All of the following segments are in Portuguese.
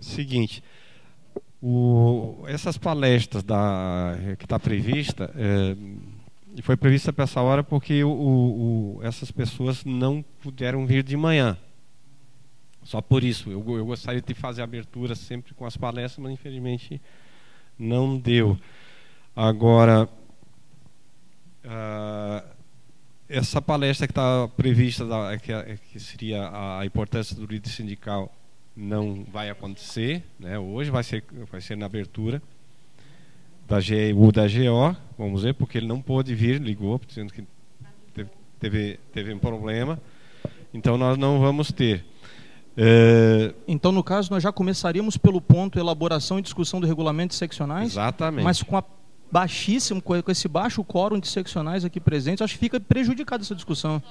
Seguinte, essas palestras que está prevista, foi prevista para essa hora porque essas pessoas não puderam vir de manhã. Só por isso. Eu gostaria de fazer a abertura sempre com as palestras, mas infelizmente não deu. Agora, essa palestra que está prevista, que seria a importância do líder sindical, não vai acontecer, né? Hoje vai ser na abertura da GO, vamos ver, porque ele não pôde vir, ligou, dizendo que teve um problema. Então nós não vamos ter. Então, no caso, nós já começaríamos pelo ponto elaboração e discussão do regulamento de seccionais. Exatamente. Mas com com esse baixo quórum de seccionais aqui presentes, acho que fica prejudicada essa discussão.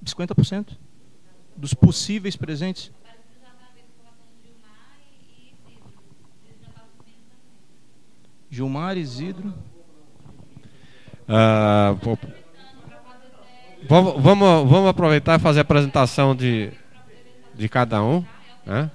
50% dos possíveis presentes. Gilmar, Isidro. Vamos aproveitar e fazer a apresentação de cada um, né?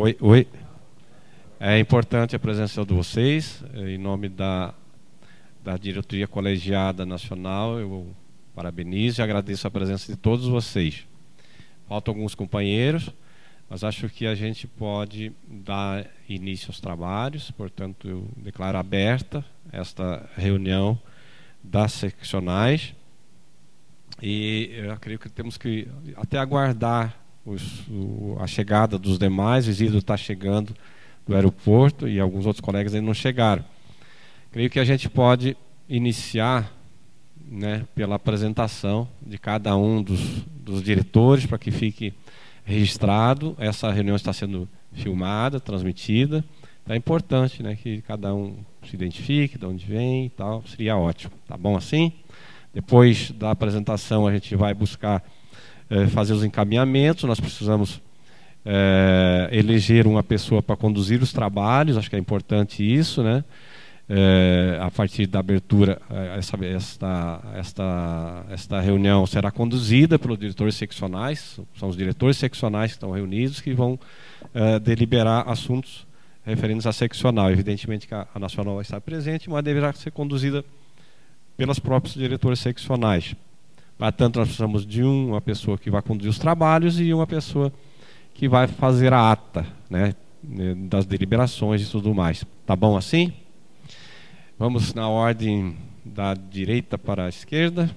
Oi. É importante a presença de vocês. Em nome da diretoria colegiada nacional, eu parabenizo e agradeço a presença de todos vocês. Faltam alguns companheiros, mas acho que a gente pode dar início aos trabalhos. Portanto, eu declaro aberta esta reunião das seccionais. E eu acredito que temos que até aguardar a chegada dos demais. O Isidro está chegando do aeroporto e alguns outros colegas ainda não chegaram. Creio que a gente pode iniciar, né, pela apresentação de cada um dos diretores, para que fique registrado. Essa reunião está sendo filmada, transmitida. É importante, né, que cada um se identifique, de onde vem e tal. Seria ótimo. Tá bom assim? Depois da apresentação, a gente vai buscar fazer os encaminhamentos. Nós precisamos eleger uma pessoa para conduzir os trabalhos. Acho que é importante isso, né? A partir da abertura, esta reunião será conduzida pelos diretores seccionais. São os diretores seccionais que estão reunidos, que vão deliberar assuntos referentes à seccional. Evidentemente que a nacional vai estar presente, mas deverá ser conduzida pelos próprios diretores seccionais. Portanto, nós precisamos de uma pessoa que vai conduzir os trabalhos e uma pessoa que vai fazer a ata, né, das deliberações e tudo mais. Tá bom assim? Vamos na ordem da direita para a esquerda.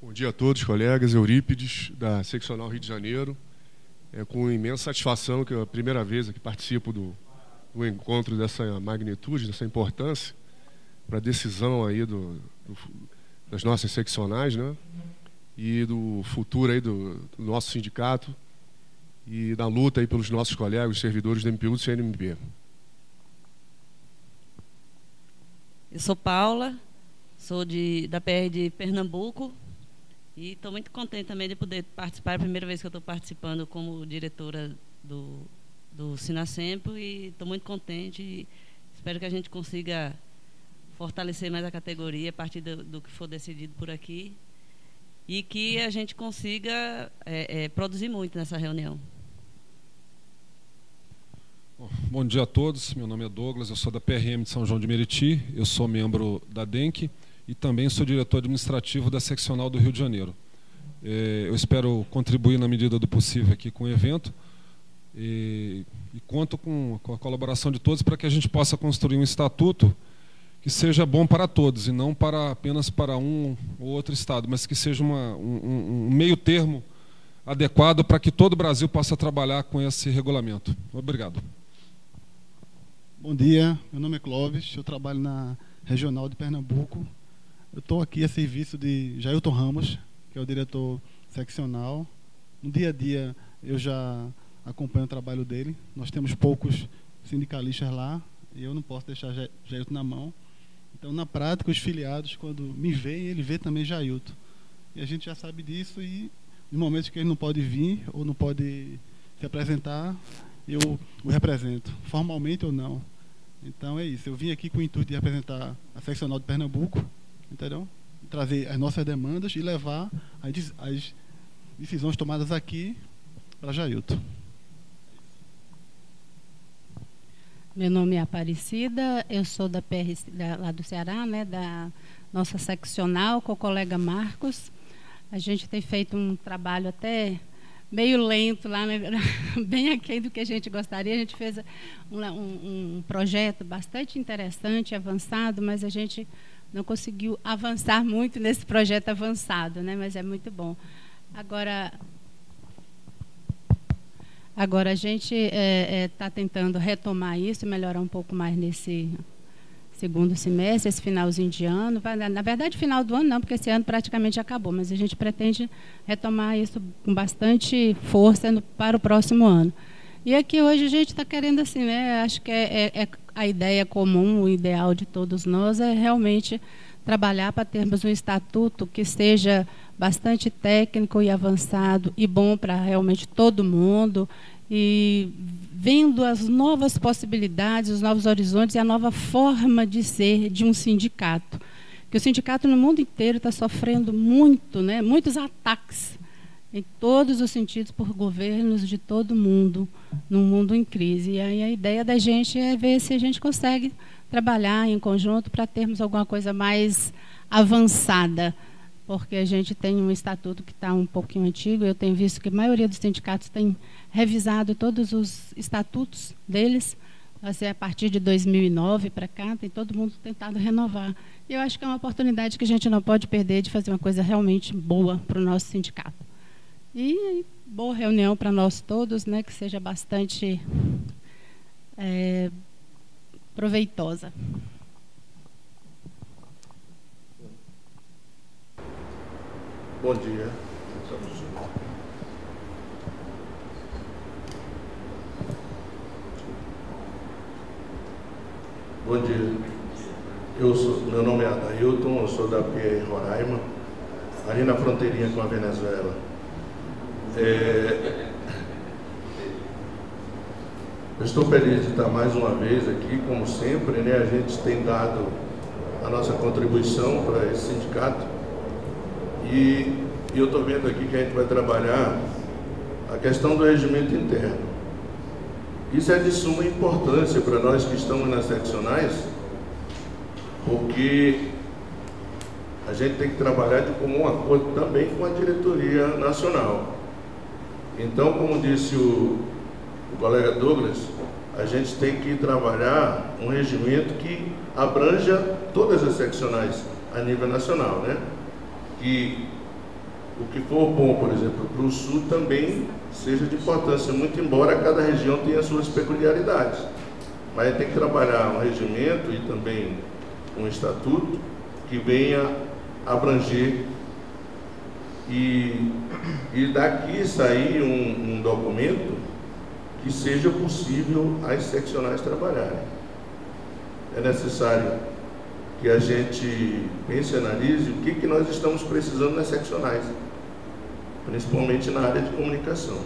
Bom dia a todos, colegas. Eurípides, da Seccional Rio de Janeiro. É com imensa satisfação que é a primeira vez que participo do encontro dessa magnitude, dessa importância, para a decisão aí das nossas seccionais, né? E do futuro aí do nosso sindicato e da luta aí pelos nossos colegas, os servidores do MPU e do CNMP. Eu sou Paula, sou da PR de Pernambuco e estou muito contente também de poder participar. É a primeira vez que eu estou participando como diretora do Sinasempo e estou muito contente e espero que a gente consiga fortalecer mais a categoria a partir do que for decidido por aqui e que a gente consiga produzir muito nessa reunião. Bom dia a todos, meu nome é Douglas, eu sou da PRM de São João de Meriti, eu sou membro da DENC e também sou diretor administrativo da Seccional do Rio de Janeiro. Eu espero contribuir na medida do possível aqui com o evento e conto com a colaboração de todos para que a gente possa construir um estatuto que seja bom para todos e não apenas para um ou outro estado, mas que seja um meio termo adequado para que todo o Brasil possa trabalhar com esse regulamento. Obrigado. Bom dia, meu nome é Clóvis, eu trabalho na Regional de Pernambuco. Eu estou aqui a serviço de Jailton Ramos, que é o diretor seccional. No dia a dia eu já acompanho o trabalho dele. Nós temos poucos sindicalistas lá e eu não posso deixar Jailton na mão. Então, na prática, os filiados, quando me veem, ele vê também Jailton. E a gente já sabe disso e nos momentos que ele não pode vir ou não pode se apresentar, eu o represento, formalmente ou não. Então é isso, eu vim aqui com o intuito de representar a Seccional de Pernambuco, entendeu? Trazer as nossas demandas e levar as decisões tomadas aqui para Jailton. Meu nome é Aparecida, eu sou da PR lá do Ceará, né, da nossa seccional, com o colega Marcos. A gente tem feito um trabalho até meio lento lá, né? Bem aquém do que a gente gostaria. A gente fez um projeto bastante interessante, avançado, mas a gente não conseguiu avançar muito nesse projeto avançado, né? Mas é muito bom. Agora a gente está tentando retomar isso, melhorar um pouco mais nesse segundo semestre, esse finalzinho de ano. Na verdade, final do ano não, porque esse ano praticamente acabou, mas a gente pretende retomar isso com bastante força para o próximo ano. E aqui hoje a gente está querendo assim, né? Acho que a ideia comum, o ideal de todos nós é realmente trabalhar para termos um estatuto que seja bastante técnico e avançado e bom para realmente todo mundo, e vendo as novas possibilidades, os novos horizontes e a nova forma de ser de um sindicato. Que o sindicato no mundo inteiro está sofrendo muito, né, muitos ataques em todos os sentidos por governos de todo mundo, num mundo em crise. E aí a ideia da gente é ver se a gente consegue trabalhar em conjunto para termos alguma coisa mais avançada, porque a gente tem um estatuto que está um pouquinho antigo. Eu tenho visto que a maioria dos sindicatos tem revisado todos os estatutos deles, assim, a partir de 2009 para cá, tem todo mundo tentado renovar. E eu acho que é uma oportunidade que a gente não pode perder de fazer uma coisa realmente boa para o nosso sindicato. E boa reunião para nós todos, né, que seja bastante proveitosa. Bom dia. Bom dia. Meu nome é Adailton, eu sou da PR Roraima, ali na fronteirinha com a Venezuela. Eu estou feliz de estar mais uma vez aqui, como sempre, né? A gente tem dado a nossa contribuição para esse sindicato e eu estou vendo aqui que a gente vai trabalhar a questão do regimento interno. Isso é de suma importância para nós que estamos nas seccionais, porque a gente tem que trabalhar de comum acordo também com a diretoria nacional. Então, como disse o colega Douglas, a gente tem que trabalhar um regimento que abranja todas as seccionais a nível nacional, né? Que o que for bom, por exemplo, para o Sul também seja de importância, muito embora cada região tenha suas peculiaridades. Mas tem que trabalhar um regimento e também um estatuto que venha abranger e daqui sair um documento que seja possível as seccionais trabalharem. É necessário que a gente pense e analise o que nós estamos precisando nas seccionais, principalmente na área de comunicação.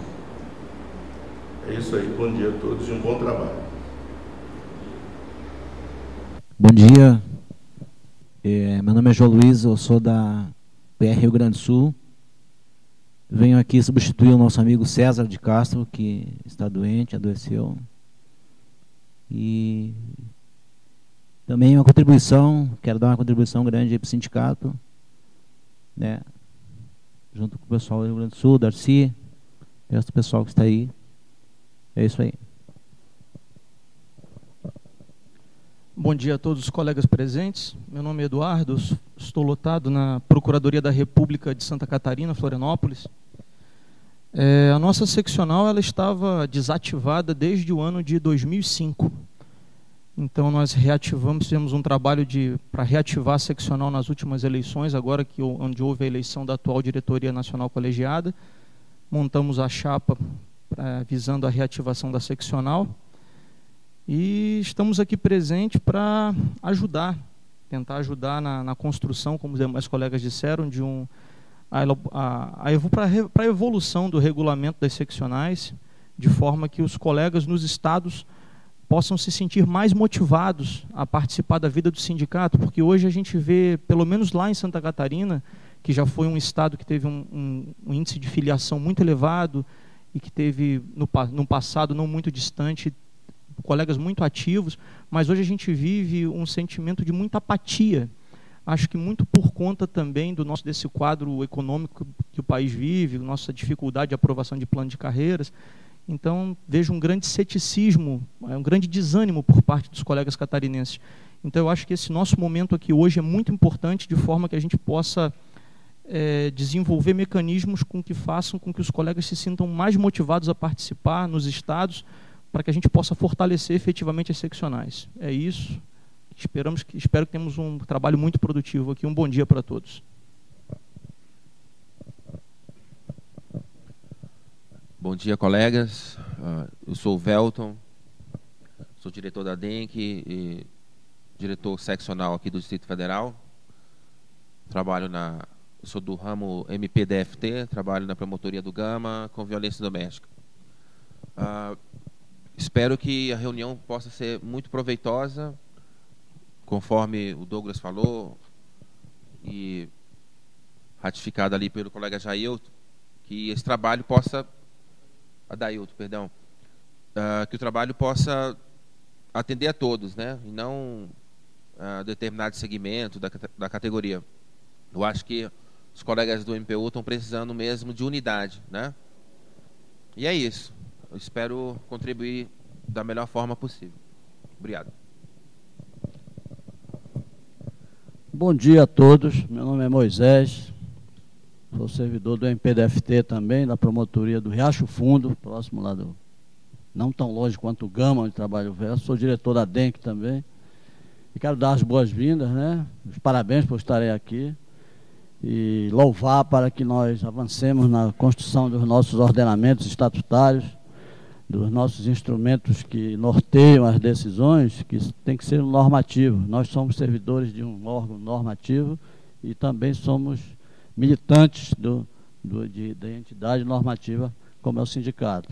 É isso aí, bom dia a todos e um bom trabalho. Bom dia, meu nome é João Luiz, eu sou da PR Rio Grande do Sul. Venho aqui substituir o nosso amigo César de Castro, que está doente, adoeceu. E também uma contribuição, quero dar uma contribuição grande para o sindicato, né? Junto com o pessoal do Rio Grande do Sul, Darcy, o resto do pessoal que está aí. É isso aí. Bom dia a todos os colegas presentes. Meu nome é Eduardo, estou lotado na Procuradoria da República de Santa Catarina, Florianópolis. A nossa seccional ela estava desativada desde o ano de 2005. Então nós reativamos, fizemos um trabalho para reativar a seccional nas últimas eleições, agora onde houve a eleição da atual diretoria nacional colegiada. Montamos a chapa visando a reativação da seccional. E estamos aqui presentes para tentar ajudar na construção, como os demais colegas disseram, para a evolução do regulamento das seccionais, de forma que os colegas nos estados possam se sentir mais motivados a participar da vida do sindicato, porque hoje a gente vê, pelo menos lá em Santa Catarina, que já foi um estado que teve um índice de filiação muito elevado e que teve, no passado não muito distante, colegas muito ativos, mas hoje a gente vive um sentimento de muita apatia. Acho que muito por conta também desse quadro econômico que o país vive, nossa dificuldade de aprovação de plano de carreiras. Então, vejo um grande ceticismo, um grande desânimo por parte dos colegas catarinenses. Então, eu acho que esse nosso momento aqui hoje é muito importante, de forma que a gente possa desenvolver mecanismos que façam com que os colegas se sintam mais motivados a participar nos estados, para que a gente possa fortalecer efetivamente as seccionais. É isso. Espero que tenhamos um trabalho muito produtivo aqui. Um bom dia para todos. Bom dia, colegas. Eu sou o Velton, sou diretor da DENC e diretor seccional aqui do Distrito Federal. Sou do ramo MPDFT, trabalho na promotoria do Gama com violência doméstica. Espero que a reunião possa ser muito proveitosa, conforme o Douglas falou, e ratificado ali pelo colega Jailton, que esse trabalho possa, Adailton, perdão, que o trabalho possa atender a todos, né, e não a determinado segmento da categoria. Eu acho que os colegas do MPU estão precisando mesmo de unidade, né? E é isso. Eu espero contribuir da melhor forma possível. Obrigado. Bom dia a todos. Meu nome é Moisés. Sou servidor do MPDFT também, da promotoria do Riacho Fundo, próximo lá do... não tão longe quanto o Gama, onde trabalho o Verso. Sou diretor da DENC também. E quero dar as boas-vindas, né? Os parabéns por estarem aqui. E louvar para que nós avancemos na construção dos nossos ordenamentos estatutários, dos nossos instrumentos que norteiam as decisões, que tem que ser um normativo. Nós somos servidores de um órgão normativo e também somos militantes da entidade normativa, como é o sindicato.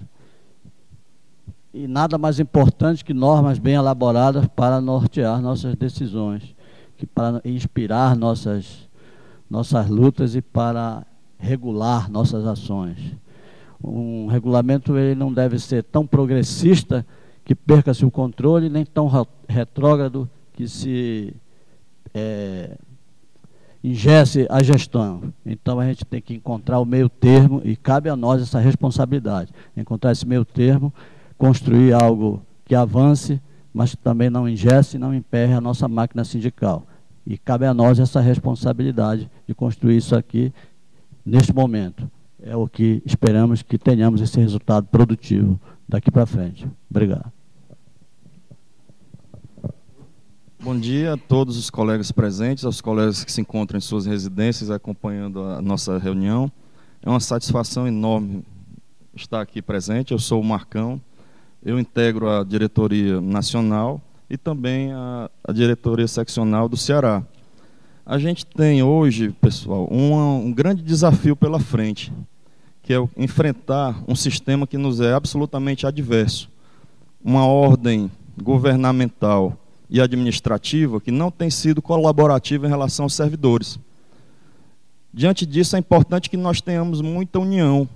E nada mais importante que normas bem elaboradas para nortear nossas decisões, que para inspirar nossas lutas e para regular nossas ações. Um regulamento ele não deve ser tão progressista que perca-se o controle, nem tão retrógrado que se ingesse a gestão. Então a gente tem que encontrar o meio termo e cabe a nós essa responsabilidade. Encontrar esse meio termo, construir algo que avance, mas que também não ingesse e não emperre a nossa máquina sindical. E cabe a nós essa responsabilidade de construir isso aqui neste momento. É o que esperamos que tenhamos esse resultado produtivo daqui para frente. Obrigado. Bom dia a todos os colegas presentes, aos colegas que se encontram em suas residências acompanhando a nossa reunião. É uma satisfação enorme estar aqui presente. Eu sou o Marcão, eu integro a diretoria nacional e também a diretoria seccional do Ceará. A gente tem hoje, pessoal, um grande desafio pela frente, que é enfrentar um sistema que nos é absolutamente adverso. Uma ordem governamental e administrativa que não tem sido colaborativa em relação aos servidores. Diante disso, é importante que nós tenhamos muita união.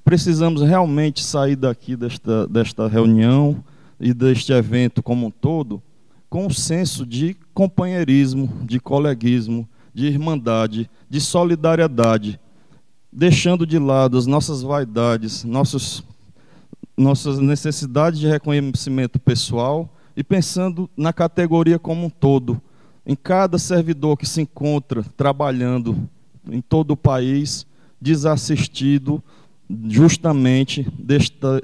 Precisamos realmente sair daqui desta reunião e deste evento como um todo, com um senso de companheirismo, de coleguismo, de irmandade, de solidariedade, deixando de lado as nossas vaidades, nossas necessidades de reconhecimento pessoal e pensando na categoria como um todo, em cada servidor que se encontra trabalhando em todo o país, desassistido, justamente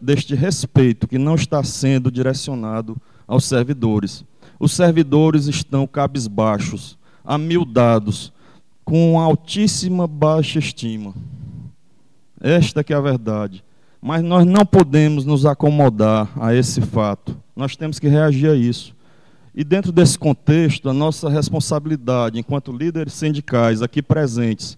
deste respeito que não está sendo direcionado aos servidores. Os servidores estão cabisbaixos, amildados, com altíssima baixa estima. Esta que é a verdade. Mas nós não podemos nos acomodar a esse fato. Nós temos que reagir a isso. E dentro desse contexto, a nossa responsabilidade, enquanto líderes sindicais aqui presentes,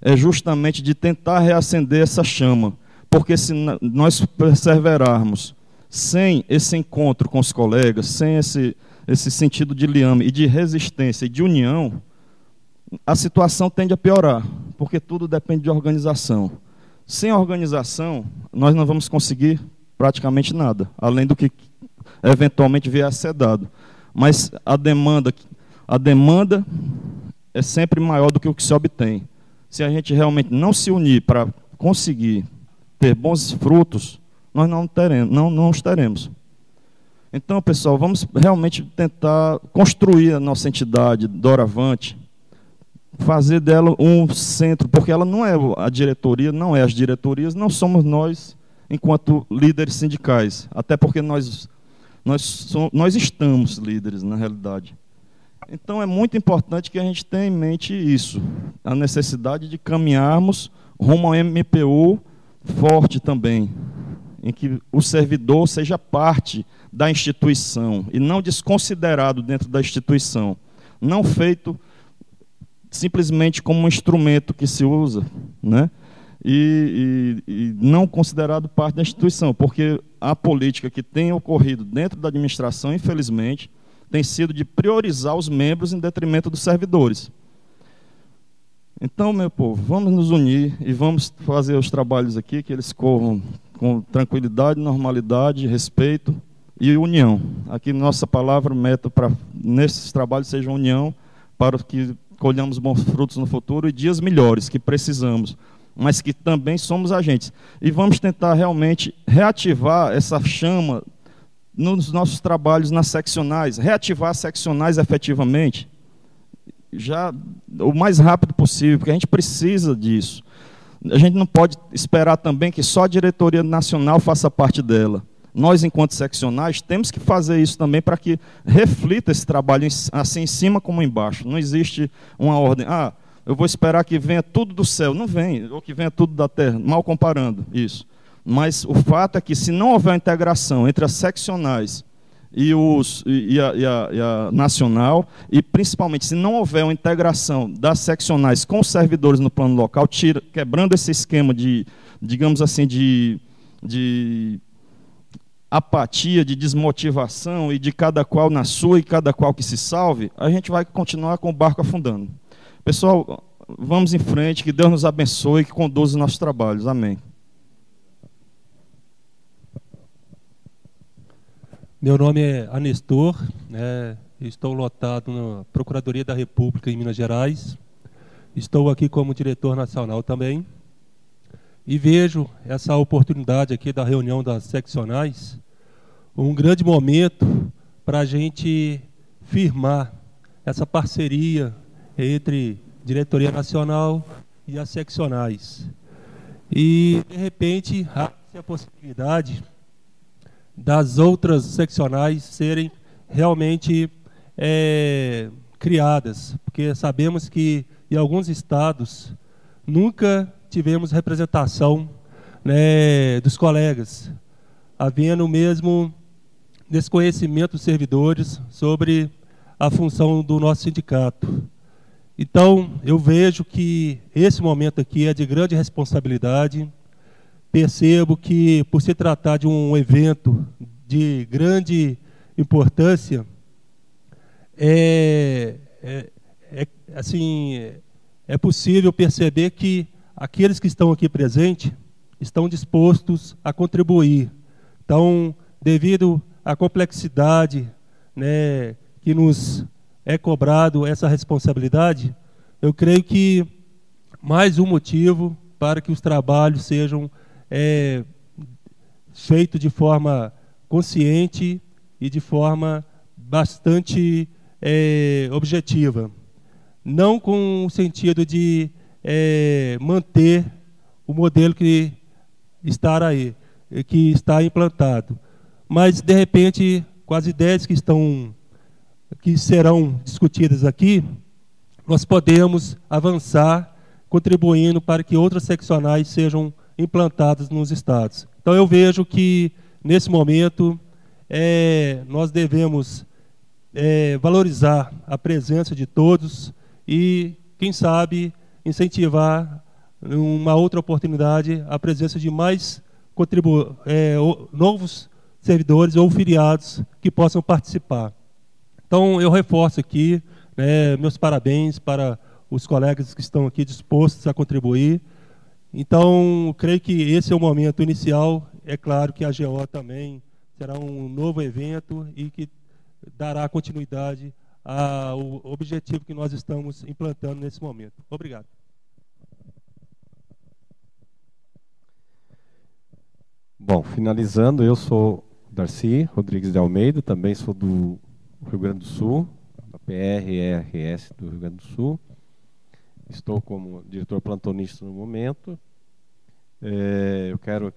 é justamente de tentar reacender essa chama, porque se nós perseverarmos sem esse encontro com os colegas, sem esse sentido de liame e de resistência e de união, a situação tende a piorar, porque tudo depende de organização. Sem organização, nós não vamos conseguir praticamente nada, além do que eventualmente vier a ser dado. Mas a demanda é sempre maior do que o que se obtém. Se a gente realmente não se unir para conseguir ter bons frutos, nós não os teremos. Então, pessoal, vamos realmente tentar construir a nossa entidade doravante, fazer dela um centro, porque ela não é a diretoria, não é as diretorias, não somos nós enquanto líderes sindicais, até porque nós estamos líderes, na realidade. Então, é muito importante que a gente tenha em mente isso, a necessidade de caminharmos rumo ao MPU forte também, em que o servidor seja parte da instituição e não desconsiderado dentro da instituição, não feito simplesmente como um instrumento que se usa, né? E não considerado parte da instituição, porque a política que tem ocorrido dentro da administração, infelizmente, tem sido de priorizar os membros em detrimento dos servidores. Então, meu povo, vamos nos unir e vamos fazer os trabalhos aqui, que eles corram com tranquilidade, normalidade, respeito e união. Aqui nossa palavra, meta para nesses trabalhos seja união, para que colhamos bons frutos no futuro e dias melhores que precisamos, mas que também somos agentes. E vamos tentar realmente reativar essa chama nos nossos trabalhos nas seccionais, reativar as seccionais efetivamente, já o mais rápido possível, porque a gente precisa disso. A gente não pode esperar também que só a diretoria nacional faça parte dela. Nós, enquanto seccionais, temos que fazer isso também para que reflita esse trabalho assim em cima como embaixo. Não existe uma ordem, eu vou esperar que venha tudo do céu. Não vem, ou que venha tudo da terra, mal comparando isso. Mas o fato é que, se não houver integração entre as seccionais e a nacional, e principalmente se não houver uma integração das seccionais com os servidores no plano local, quebrando esse esquema de, digamos assim, de apatia, de desmotivação e de cada qual na sua e cada qual que se salve, a gente vai continuar com o barco afundando. Pessoal, vamos em frente, que Deus nos abençoe e que conduza os nossos trabalhos. Amém. Meu nome é Anestor, estou lotado na Procuradoria da República em Minas Gerais, estou aqui como diretor nacional também, e vejo essa oportunidade aqui da reunião das seccionais, um grande momento para a gente firmar essa parceria entre diretoria nacional e as seccionais. E, de repente, há a possibilidade das outras seccionais serem realmente criadas, porque sabemos que em alguns estados nunca tivemos representação, né, dos colegas, havendo mesmo desconhecimento dos servidores sobre a função do nosso sindicato. Então, eu vejo que esse momento aqui é de grande responsabilidade. Percebo que, por se tratar de um evento de grande importância, é possível perceber que aqueles que estão aqui presentes estão dispostos a contribuir. Então, devido à complexidade, né, que nos é cobrado essa responsabilidade, eu creio que mais um motivo para que os trabalhos sejam feito de forma consciente e de forma bastante objetiva. Não com o sentido de manter o modelo que está implantado, mas, de repente, com as ideias que serão discutidas aqui, nós podemos avançar, contribuindo para que outras seccionais sejam implantadas nos estados. Então, eu vejo que, nesse momento, nós devemos valorizar a presença de todos e, quem sabe, incentivar, numa outra oportunidade, a presença de mais novos servidores ou filiados que possam participar. Então, eu reforço aqui, meus parabéns para os colegas que estão aqui dispostos a contribuir. Então, creio que esse é o momento inicial. É claro que a GO também será um novo evento e que dará continuidade ao objetivo que nós estamos implantando nesse momento. Obrigado. Bom, finalizando, eu sou Darcy Rodrigues de Almeida, também sou do Rio Grande do Sul, da PRRS do Rio Grande do Sul. Estou como diretor plantonista no momento. Eu quero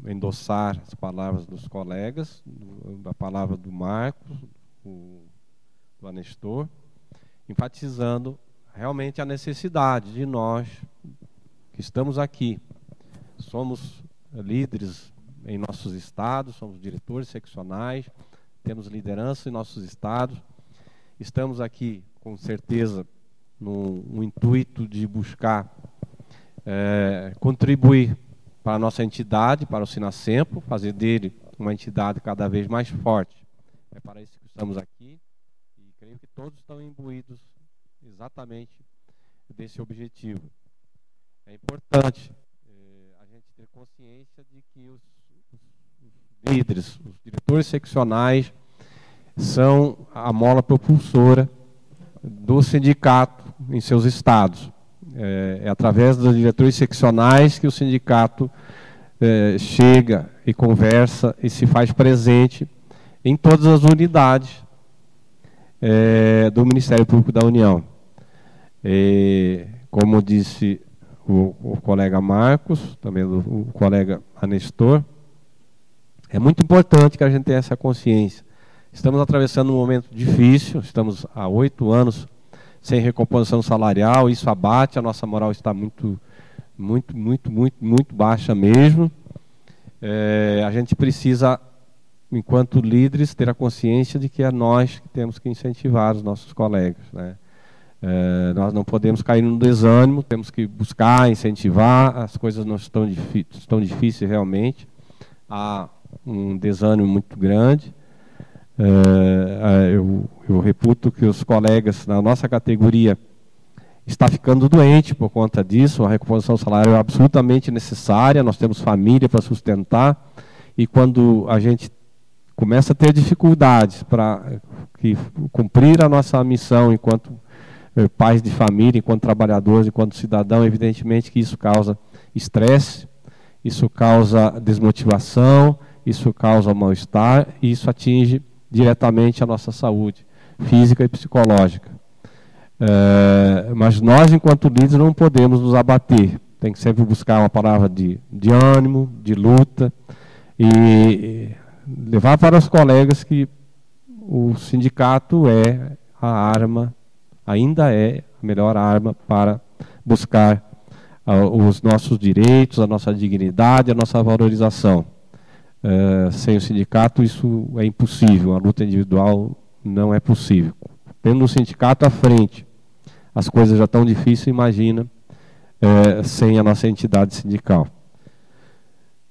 endossar as palavras dos colegas, a palavra do Marcos, do Anestor, enfatizando realmente a necessidade de nós que estamos aqui. Somos líderes em nossos estados, somos diretores seccionais, temos liderança em nossos estados. Estamos aqui, com certeza, no intuito de buscar contribuir para a nossa entidade, para o Sinasempo, fazer dele uma entidade cada vez mais forte. É para isso que estamos aqui e creio que todos estão imbuídos exatamente desse objetivo. É importante a gente ter consciência de que os líderes, os diretores seccionais, são a mola propulsora do sindicato em seus estados. É através dos diretores seccionais que o sindicato chega e conversa e se faz presente em todas as unidades do Ministério Público da União. Como disse o colega Marcos, também o colega Anestor, é muito importante que a gente tenha essa consciência. Estamos atravessando um momento difícil, estamos há 8 anos sem recomposição salarial, isso abate, a nossa moral está muito baixa mesmo. A gente precisa, enquanto líderes, ter a consciência de que é nós que temos que incentivar os nossos colegas, né? Nós não podemos cair no desânimo, temos que buscar, incentivar, as coisas não estão difíceis realmente, há um desânimo muito grande. Eu reputo que os colegas na nossa categoria estão ficando doentes por conta disso. A recomposição salarial é absolutamente necessária, nós temos família para sustentar, e quando a gente começa a ter dificuldades para cumprir a nossa missão enquanto pais de família, enquanto trabalhadores, enquanto cidadão, evidentemente que isso causa estresse, isso causa desmotivação, isso causa mal-estar, e isso atinge diretamente a nossa saúde física e psicológica. Mas nós, enquanto líderes, não podemos nos abater. Tem que sempre buscar uma palavra de ânimo, de luta, e levar para os colegas que o sindicato é a arma, ainda é a melhor arma para buscar os nossos direitos, a nossa dignidade, a nossa valorização. Sem o sindicato isso é impossível, a luta individual não é possível. Tendo o sindicato à frente, as coisas já estão difíceis, imagina sem a nossa entidade sindical.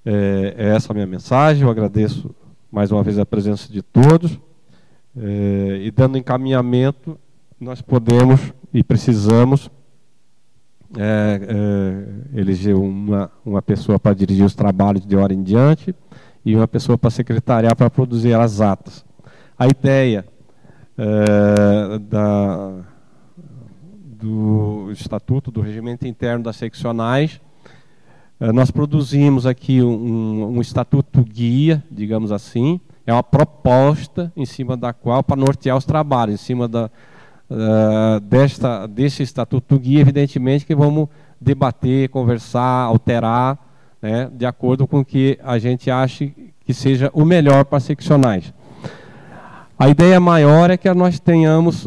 Essa é a minha mensagem, eu agradeço mais uma vez a presença de todos, e dando encaminhamento, nós podemos e precisamos eleger uma pessoa para dirigir os trabalhos de hora em diante, e uma pessoa para secretariar para produzir as atas. A ideia do Estatuto do Regimento Interno das Seccionais, nós produzimos aqui um estatuto guia, digamos assim, é uma proposta em cima da qual, para nortear os trabalhos, em cima desse estatuto guia, evidentemente que vamos debater, conversar, alterar, né, de acordo com o que a gente ache que seja o melhor para as seccionais. A ideia maior é que nós tenhamos,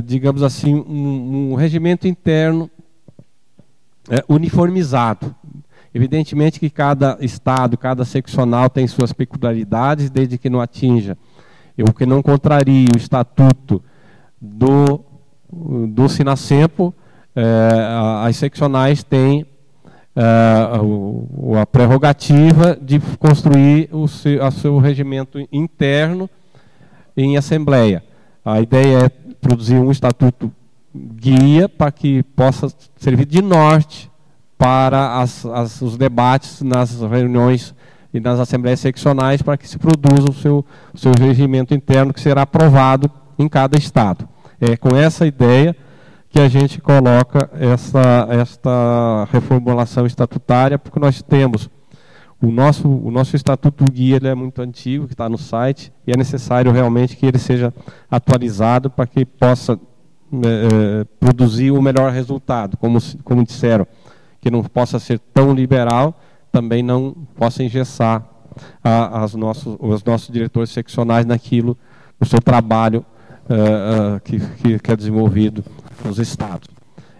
digamos assim, um regimento interno uniformizado. Evidentemente que cada estado, cada seccional tem suas peculiaridades, desde que não atinja, ou que não contrarie o estatuto do Sinasempo, as seccionais têm a prerrogativa de construir o seu regimento interno em assembleia. A ideia é produzir um estatuto guia para que possa servir de norte para os debates nas reuniões e nas assembleias seccionais, para que se produza o seu regimento interno, que será aprovado em cada estado. É com essa ideia que a gente coloca esta reformulação estatutária, porque nós temos o nosso estatuto guia, ele é muito antigo, que está no site, e é necessário realmente que ele seja atualizado para que possa produzir o melhor resultado, como disseram, que não possa ser tão liberal, também não possa engessar os nossos diretores seccionais no seu trabalho que é desenvolvido nos estados.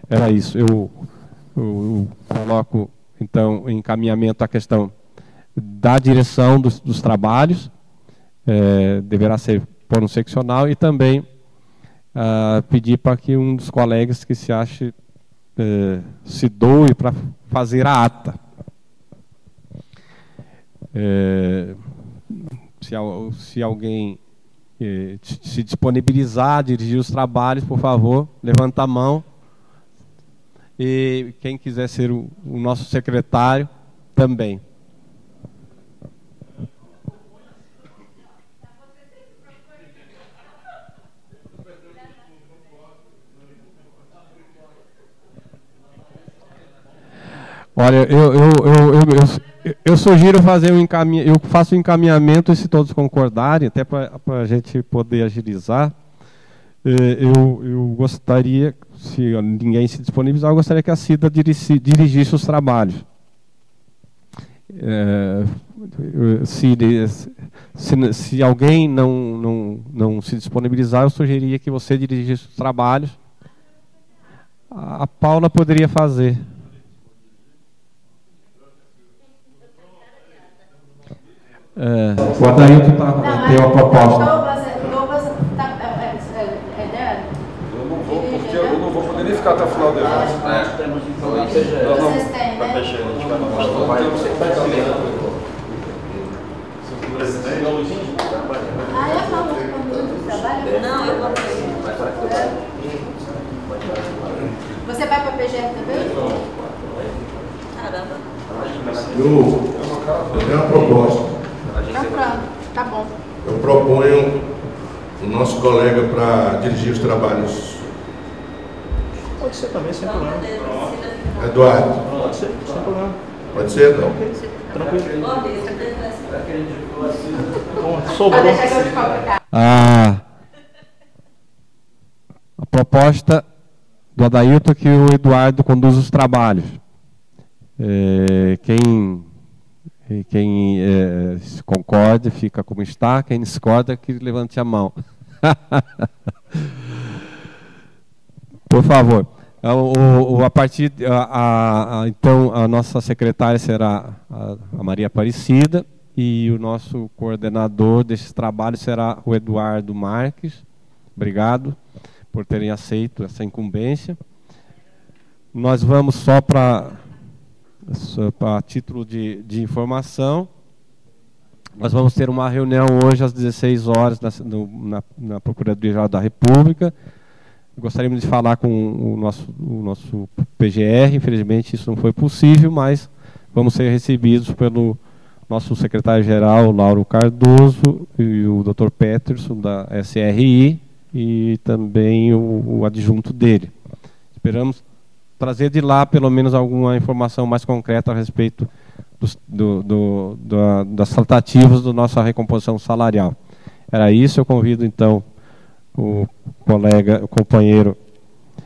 Era isso. Eu coloco, então, em encaminhamento a questão da direção dos trabalhos, deverá ser por um seccional, e também pedir para que um dos colegas que se ache se doe para fazer a ata. Se alguém se disponibilizar a dirigir os trabalhos, por favor, levanta a mão. e quem quiser ser o nosso secretário também. Olha, eu sugiro fazer eu faço um encaminhamento, e se todos concordarem, até para a gente poder agilizar, eu gostaria, se ninguém se disponibilizar, eu gostaria que a Cida dirigisse os trabalhos. Se alguém não se disponibilizar, eu sugeriria que você dirigisse os trabalhos. A Paula poderia fazer. O Adailton tem uma proposta. Eu não vou poder nem ficar até o final do evento. Vocês têm, né? Não, eu vou. Você vai para a PGR também? Caramba. Eu tenho uma proposta. Tá bom. Eu proponho o nosso colega para dirigir os trabalhos. Pode ser também, sem problema. Eduardo. Pode ser, sem problema. Pode ser, não? Tranquilo. A proposta do Adailton é que o Eduardo conduza os trabalhos. Quem concorda, fica como está. Quem discorda, que levante a mão. Por favor. Então, a nossa secretária será a Maria Aparecida, e o nosso coordenador desse trabalho será o Eduardo Marques. Obrigado por terem aceito essa incumbência. Nós vamos só para título de informação, nós vamos ter uma reunião hoje às 16 horas na Procuradoria-Geral da República. Gostaríamos de falar com o nosso PGR, infelizmente isso não foi possível, mas vamos ser recebidos pelo nosso secretário-geral, Lauro Cardoso, e o Dr. Peterson, da SRI, e também o adjunto dele. Esperamos trazer de lá pelo menos alguma informação mais concreta a respeito das tratativas da nossa recomposição salarial. Era isso. Eu convido então o companheiro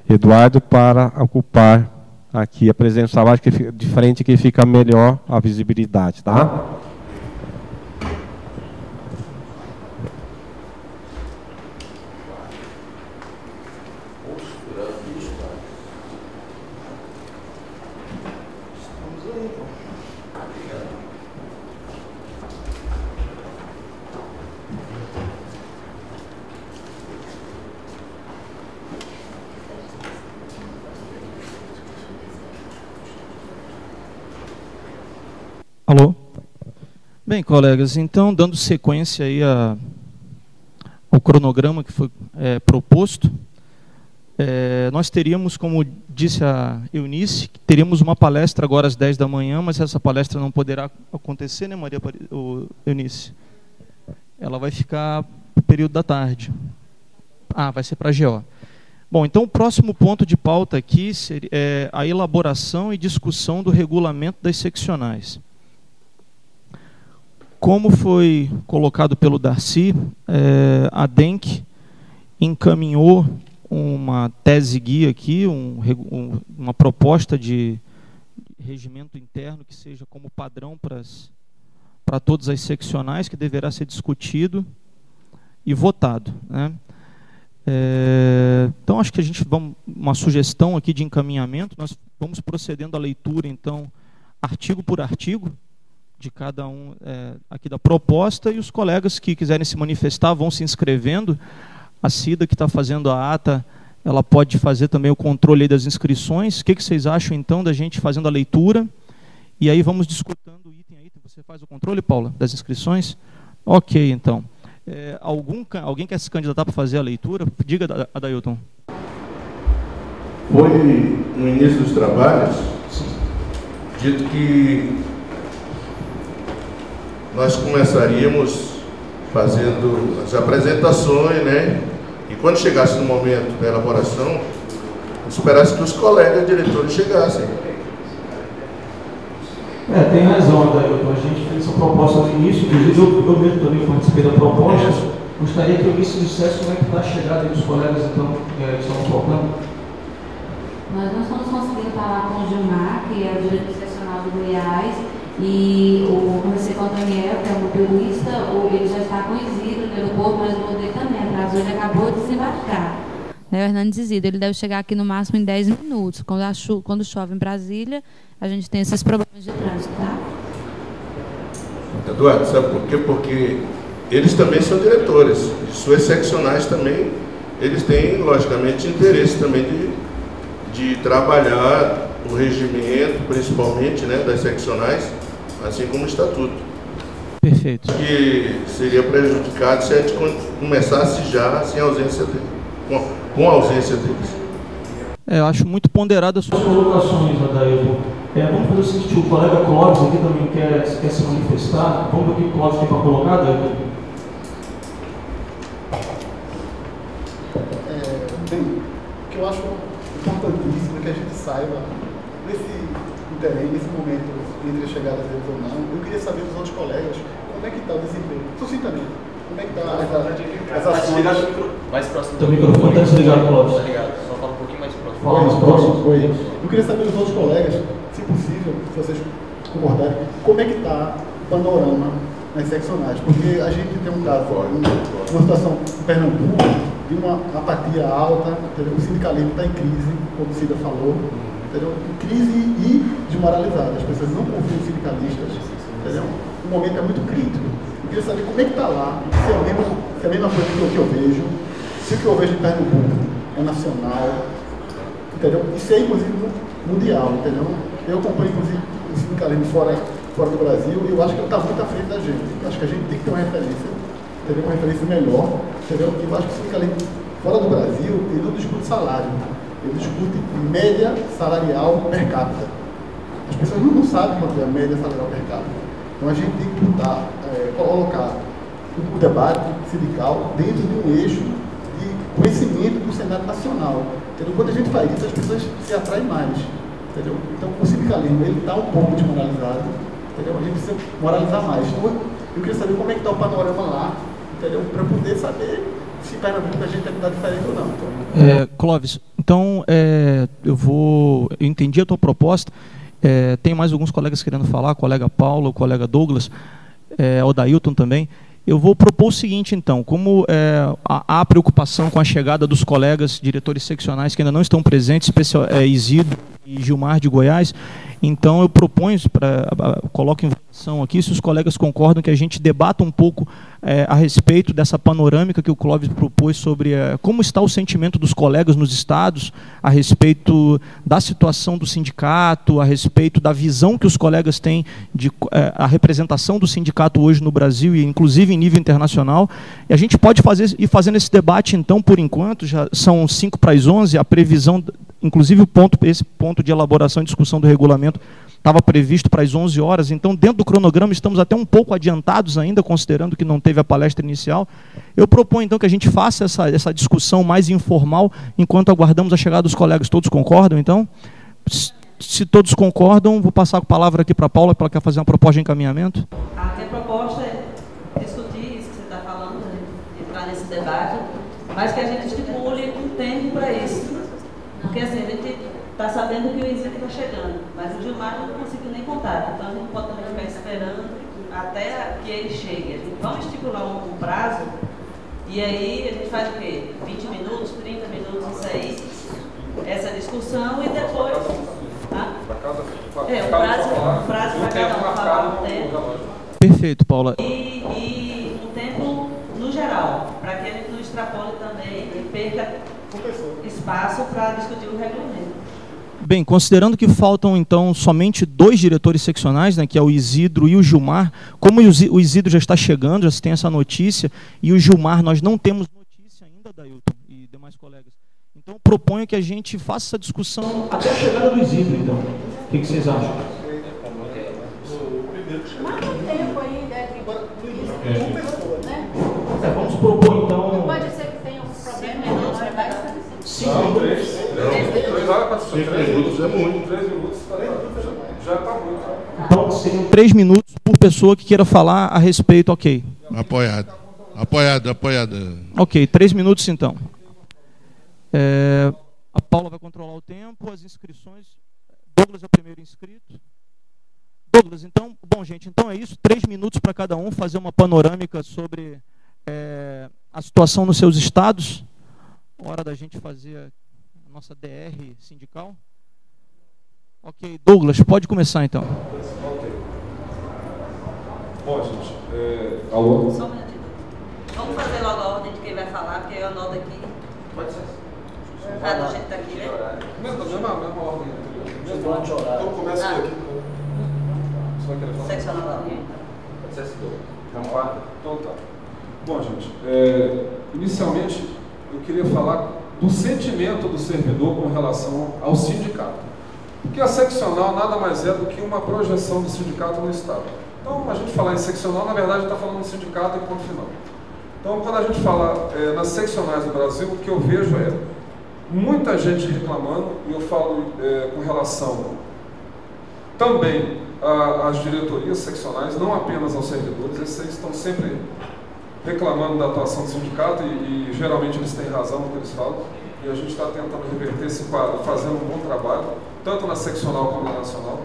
Eduardo para ocupar aqui a presença do trabalho, de frente, que fica melhor a visibilidade, tá? Alô? Bem, colegas, então, dando sequência aí ao cronograma que foi proposto, nós teríamos, como disse a Eunice, teríamos uma palestra agora às 10 da manhã, mas essa palestra não poderá acontecer, né, Eunice? Ela vai ficar no período da tarde. Vai ser para a GO. Bom, então o próximo ponto de pauta aqui é a elaboração e discussão do regulamento das seccionais. Como foi colocado pelo Darcy, a DENC encaminhou uma tese guia aqui, uma proposta de regimento interno que seja como padrão para todas as seccionais, que deverá ser discutido e votado, né? Então, acho que a gente uma sugestão aqui de encaminhamento, nós vamos procedendo à leitura, então, artigo por artigo, de cada um aqui da proposta, e os colegas que quiserem se manifestar vão se inscrevendo. A Cida, que está fazendo a ata, ela pode fazer também o controle das inscrições. O que vocês acham, então, da gente fazendo a leitura? E aí vamos discutindo item a item. Você faz o controle, Paula, das inscrições? Ok, então. Alguém quer se candidatar para fazer a leitura? Diga, Adailton. Foi no início dos trabalhos dito que nós começaríamos fazendo as apresentações, né? E quando chegasse no momento da elaboração, esperasse que os colegas diretores chegassem. Tem razão, Adailton. A gente fez essa proposta no início, inclusive eu mesmo também participei da proposta. Gostaria que eu me dissesse como é que está a chegada dos colegas então, que estão faltando. Nós não estamos conseguindo falar com o Gilmar, que é o diretor seccional do Goiás, e o Receconto Daniel, que é o motorista, ele já está com o Isidro no aeroporto, mas o voo dele também atrasou, ele acabou de desembarcar. O Hernandes Isidro, ele deve chegar aqui no máximo em 10 minutos. Quando chove em Brasília, a gente tem esses problemas de trânsito, tá? Eduardo, sabe por quê? Porque eles também são diretores, de suas seccionais também, eles têm, logicamente, interesse também de trabalhar o regimento, principalmente, né, das seccionais, assim como o estatuto. Perfeito. Que seria prejudicado se a gente começasse já sem ausência dele, com a ausência deles. Eu acho muito ponderado as suas colocações, Adailton. Vamos fazer o seguinte, o colega Clóvis aqui também quer se manifestar. Vamos ver o que o Clóvis tem para colocar, Adailton. O que eu acho importantíssimo é que a gente saiba, nesse momento, entre a chegada deles ou não, eu queria saber dos outros colegas como é que está o desempenho, sucintamente. Como é que está as ações? Mais próximo do microfone está desligado, Clóvis. Tá ligado, só fala um pouquinho mais próximo. Fala mais próximo, foi. Eu queria saber dos outros colegas, se possível, se vocês concordarem, como é que está o panorama nas seccionais, porque a gente tem um caso, uma situação em Pernambuco, de uma apatia alta, entendeu? O sindicalismo está em crise, como o Cida falou, entendeu? Em crise e desmoralizada, as pessoas não confiam em sindicalistas, entendeu? O momento é muito crítico. Eu queria saber como é que está lá, se é a mesma coisa que eu vejo, se o que eu vejo em Pernambuco é nacional, entendeu? Isso é inclusive mundial, entendeu? Eu acompanho inclusive o sindicalismo fora do Brasil e eu acho que ele está muito à frente da gente. Eu acho que a gente tem que ter uma referência, entendeu? Uma referência melhor, entendeu? E eu acho que o sindicalismo fora do Brasil, ele não discute salário, ele discute média salarial per capita. As pessoas não sabem quanto é a média salarial per capita. Então a gente tem que colocar o debate sindical dentro de um eixo de conhecimento do cenário nacional. Entendeu? Quando a gente faz isso, as pessoas se atraem mais. Entendeu? Então o sindicalismo está um pouco desmoralizado. Entendeu? A gente precisa moralizar mais. Então, eu queria saber como é que está o panorama lá, entendeu? Para poder saber se Pernambuco a gente tem que dar diferente ou não. Clóvis, então eu entendi a tua proposta. Tem mais alguns colegas querendo falar, o colega Paulo, o colega Douglas, o Dailton também. Eu vou propor o seguinte, então, como há preocupação com a chegada dos colegas diretores seccionais que ainda não estão presentes, Isidro e Gilmar de Goiás, então eu proponho, coloco em votação aqui, se os colegas concordam que a gente debata um pouco a respeito dessa panorâmica que o Clóvis propôs sobre como está o sentimento dos colegas nos estados, a respeito da situação do sindicato, a respeito da visão que os colegas têm de a representação do sindicato hoje no Brasil e inclusive em nível internacional. E a gente pode ir fazendo esse debate, então, por enquanto, já são 5:11, a previsão, inclusive esse ponto de elaboração e discussão do regulamento estava previsto para as 11 horas, então dentro do cronograma estamos até um pouco adiantados ainda, considerando que não teve a palestra inicial. Eu proponho então que a gente faça essa discussão mais informal, enquanto aguardamos a chegada dos colegas. Todos concordam, então? Se todos concordam, vou passar a palavra aqui para a Paula, para ela quer fazer uma proposta de encaminhamento. Aqui a proposta é discutir isso que você está falando, né? Entrar nesse debate, mas que a gente estipule um tempo para isso. Porque assim, a gente está sabendo que o Isidro está chegando, mas o Gilmar não conseguiu nem contato, então a gente pode também ficar esperando até que ele chegue. Vamos estipular um prazo, e aí a gente faz o quê? 20 minutos, 30 minutos, isso aí, essa discussão, e depois... o prazo para cada um falar um tempo. Perfeito, Paula. E um tempo no geral, para que a gente não extrapole também e perca espaço para discutir o regulamento. Bem, considerando que faltam, então, somente 2 diretores seccionais, né, que é o Isidro e o Gilmar, como o Isidro já está chegando, já se tem essa notícia, e o Gilmar nós não temos notícia ainda, Dailton e demais colegas. Então, proponho que a gente faça essa discussão até a chegada do Isidro, então. O que vocês acham? Marca o tempo aí, né? Vamos propor, então... Pode ser que tenha um problema, Sim, 3 minutos é muito. 3 minutos já está muito. Então, seriam 3 minutos por pessoa que queira falar a respeito, ok. Apoiado. Ok, 3 minutos então. A Paula vai controlar o tempo, as inscrições. Douglas é o primeiro inscrito. Douglas, então, bom, gente, então é isso. 3 minutos para cada um fazer uma panorâmica sobre a situação nos seus estados. Hora da gente fazer a nossa DR sindical. Ok, Douglas, pode começar então. Ok. Bom, gente, alô? Só um minutinho. Vamos fazer logo a ordem de quem vai falar, porque eu anoto aqui. Pode ser. Do jeito que tá aqui, né? Mesma ordem. Então começa aqui. Você vai querer falar? Seccional da linha. Pode ser esse dois. Então tá. Bom, gente, inicialmente eu queria falar do sentimento do servidor com relação ao sindicato. Porque a seccional nada mais é do que uma projeção do sindicato no Estado. Então, a gente falar em seccional, na verdade, está falando de sindicato e ponto final. Então, quando a gente fala nas seccionais do Brasil, o que eu vejo é muita gente reclamando, e eu falo com relação também às diretorias seccionais, não apenas aos servidores, esses estão sempre reclamando da atuação do sindicato e geralmente eles têm razão no que eles falam, e a gente está tentando reverter esse quadro, fazendo um bom trabalho, tanto na seccional como na nacional,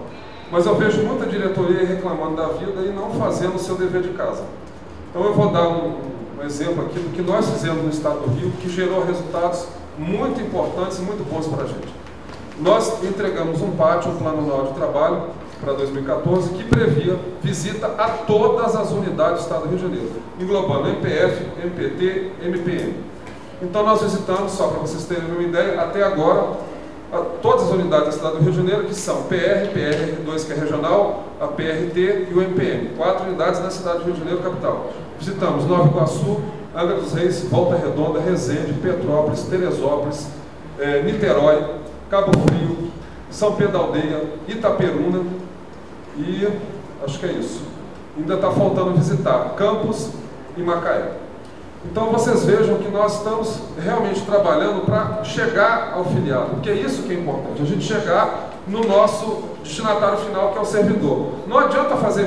mas eu vejo muita diretoria reclamando da vida e não fazendo o seu dever de casa. Então eu vou dar um exemplo aqui do que nós fizemos no Estado do Rio, que gerou resultados muito importantes e muito bons para a gente. Nós entregamos um PAT, um Plano Anual de Trabalho, para 2014, que previa visita a todas as unidades do Estado do Rio de Janeiro, englobando MPF, MPT, MPM. Então nós visitamos, só para vocês terem uma ideia, até agora, todas as unidades da cidade do Rio de Janeiro, que são PR, PR2, que é regional, a PRT e o MPM. 4 unidades na cidade do Rio de Janeiro, capital. Visitamos Nova Iguaçu, Angra dos Reis, Volta Redonda, Resende, Petrópolis, Teresópolis, Niterói, Cabo Frio, São Pedro da Aldeia, Itaperuna e acho que é isso. Ainda está faltando visitar Campos e Macaé. Então vocês vejam que nós estamos realmente trabalhando para chegar ao filiado, porque é isso que é importante, a gente chegar no nosso destinatário final, que é o servidor. Não adianta fazer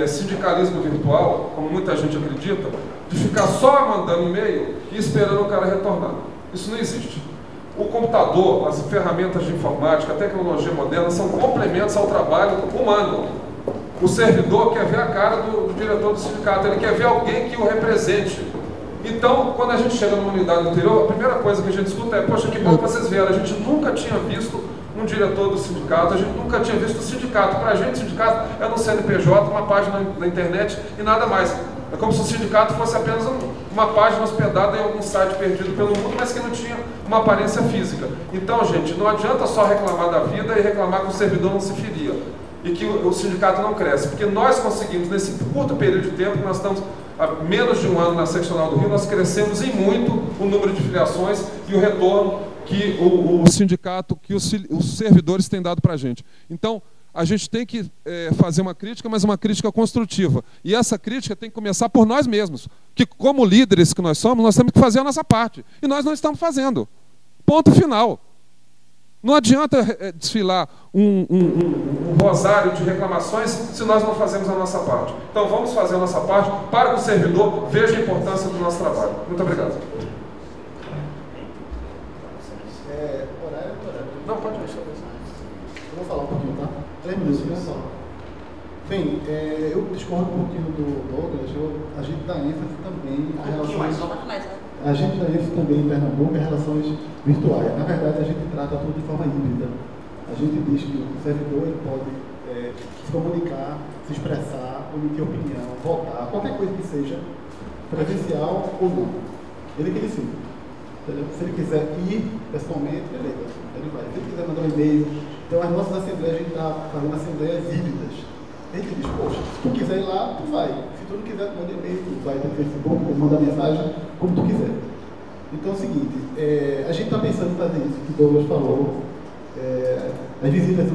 sindicalismo virtual, como muita gente acredita, de ficar só mandando e-mail e esperando o cara retornar. Isso não existe. O computador, as ferramentas de informática, a tecnologia moderna são complementos ao trabalho humano. O servidor quer ver a cara do diretor do sindicato, ele quer ver alguém que o represente. Então, quando a gente chega numa unidade do interior, a primeira coisa que a gente escuta é: poxa, que bom que vocês vieram, a gente nunca tinha visto um diretor do sindicato, a gente nunca tinha visto o sindicato. Para a gente, o sindicato é no CNPJ, uma página na internet e nada mais. É como se o sindicato fosse apenas uma página hospedada em algum site perdido pelo mundo, mas que não tinha uma aparência física. Então, gente, não adianta só reclamar da vida e reclamar que o servidor não se filia e que o sindicato não cresce, porque nós conseguimos, nesse curto período de tempo, nós estamos há menos de um ano na seccional do Rio, nós crescemos em muito o número de filiações e o retorno que o sindicato, que os servidores têm dado para a gente. Então, a gente tem que fazer uma crítica, mas uma crítica construtiva. E essa crítica tem que começar por nós mesmos, que como líderes que nós somos, nós temos que fazer a nossa parte. E nós não estamos fazendo. Ponto final. Não adianta desfilar um rosário de reclamações se nós não fazemos a nossa parte. Então vamos fazer a nossa parte para que o servidor veja a importância do nosso trabalho. Muito obrigado. Não, pode deixar. Eu vou falar um pouquinho, tá? 3 minutos, só. Bem, eu discordo um pouquinho do Douglas, a gente dá ênfase também a relações... A gente dá ênfase também em Pernambuco a relações virtuais. Na verdade, a gente trata tudo de forma híbrida. A gente diz que o servidor ele pode se comunicar, se expressar, emitir opinião, votar, qualquer coisa que seja, presencial ou não. Ele que decide. Se ele quiser ir pessoalmente, beleza, ele vai. Se ele quiser mandar um e-mail, então as nossas assembleias, a gente está fazendo assembleias híbridas. A gente diz, poxa, se tu quiser ir lá, tu vai. Se tu não quiser, tu manda e-mail, tu vai pelo Facebook, tu manda mensagem, como tu quiser. Então é o seguinte, a gente está pensando em fazer isso que o Douglas falou, as visitas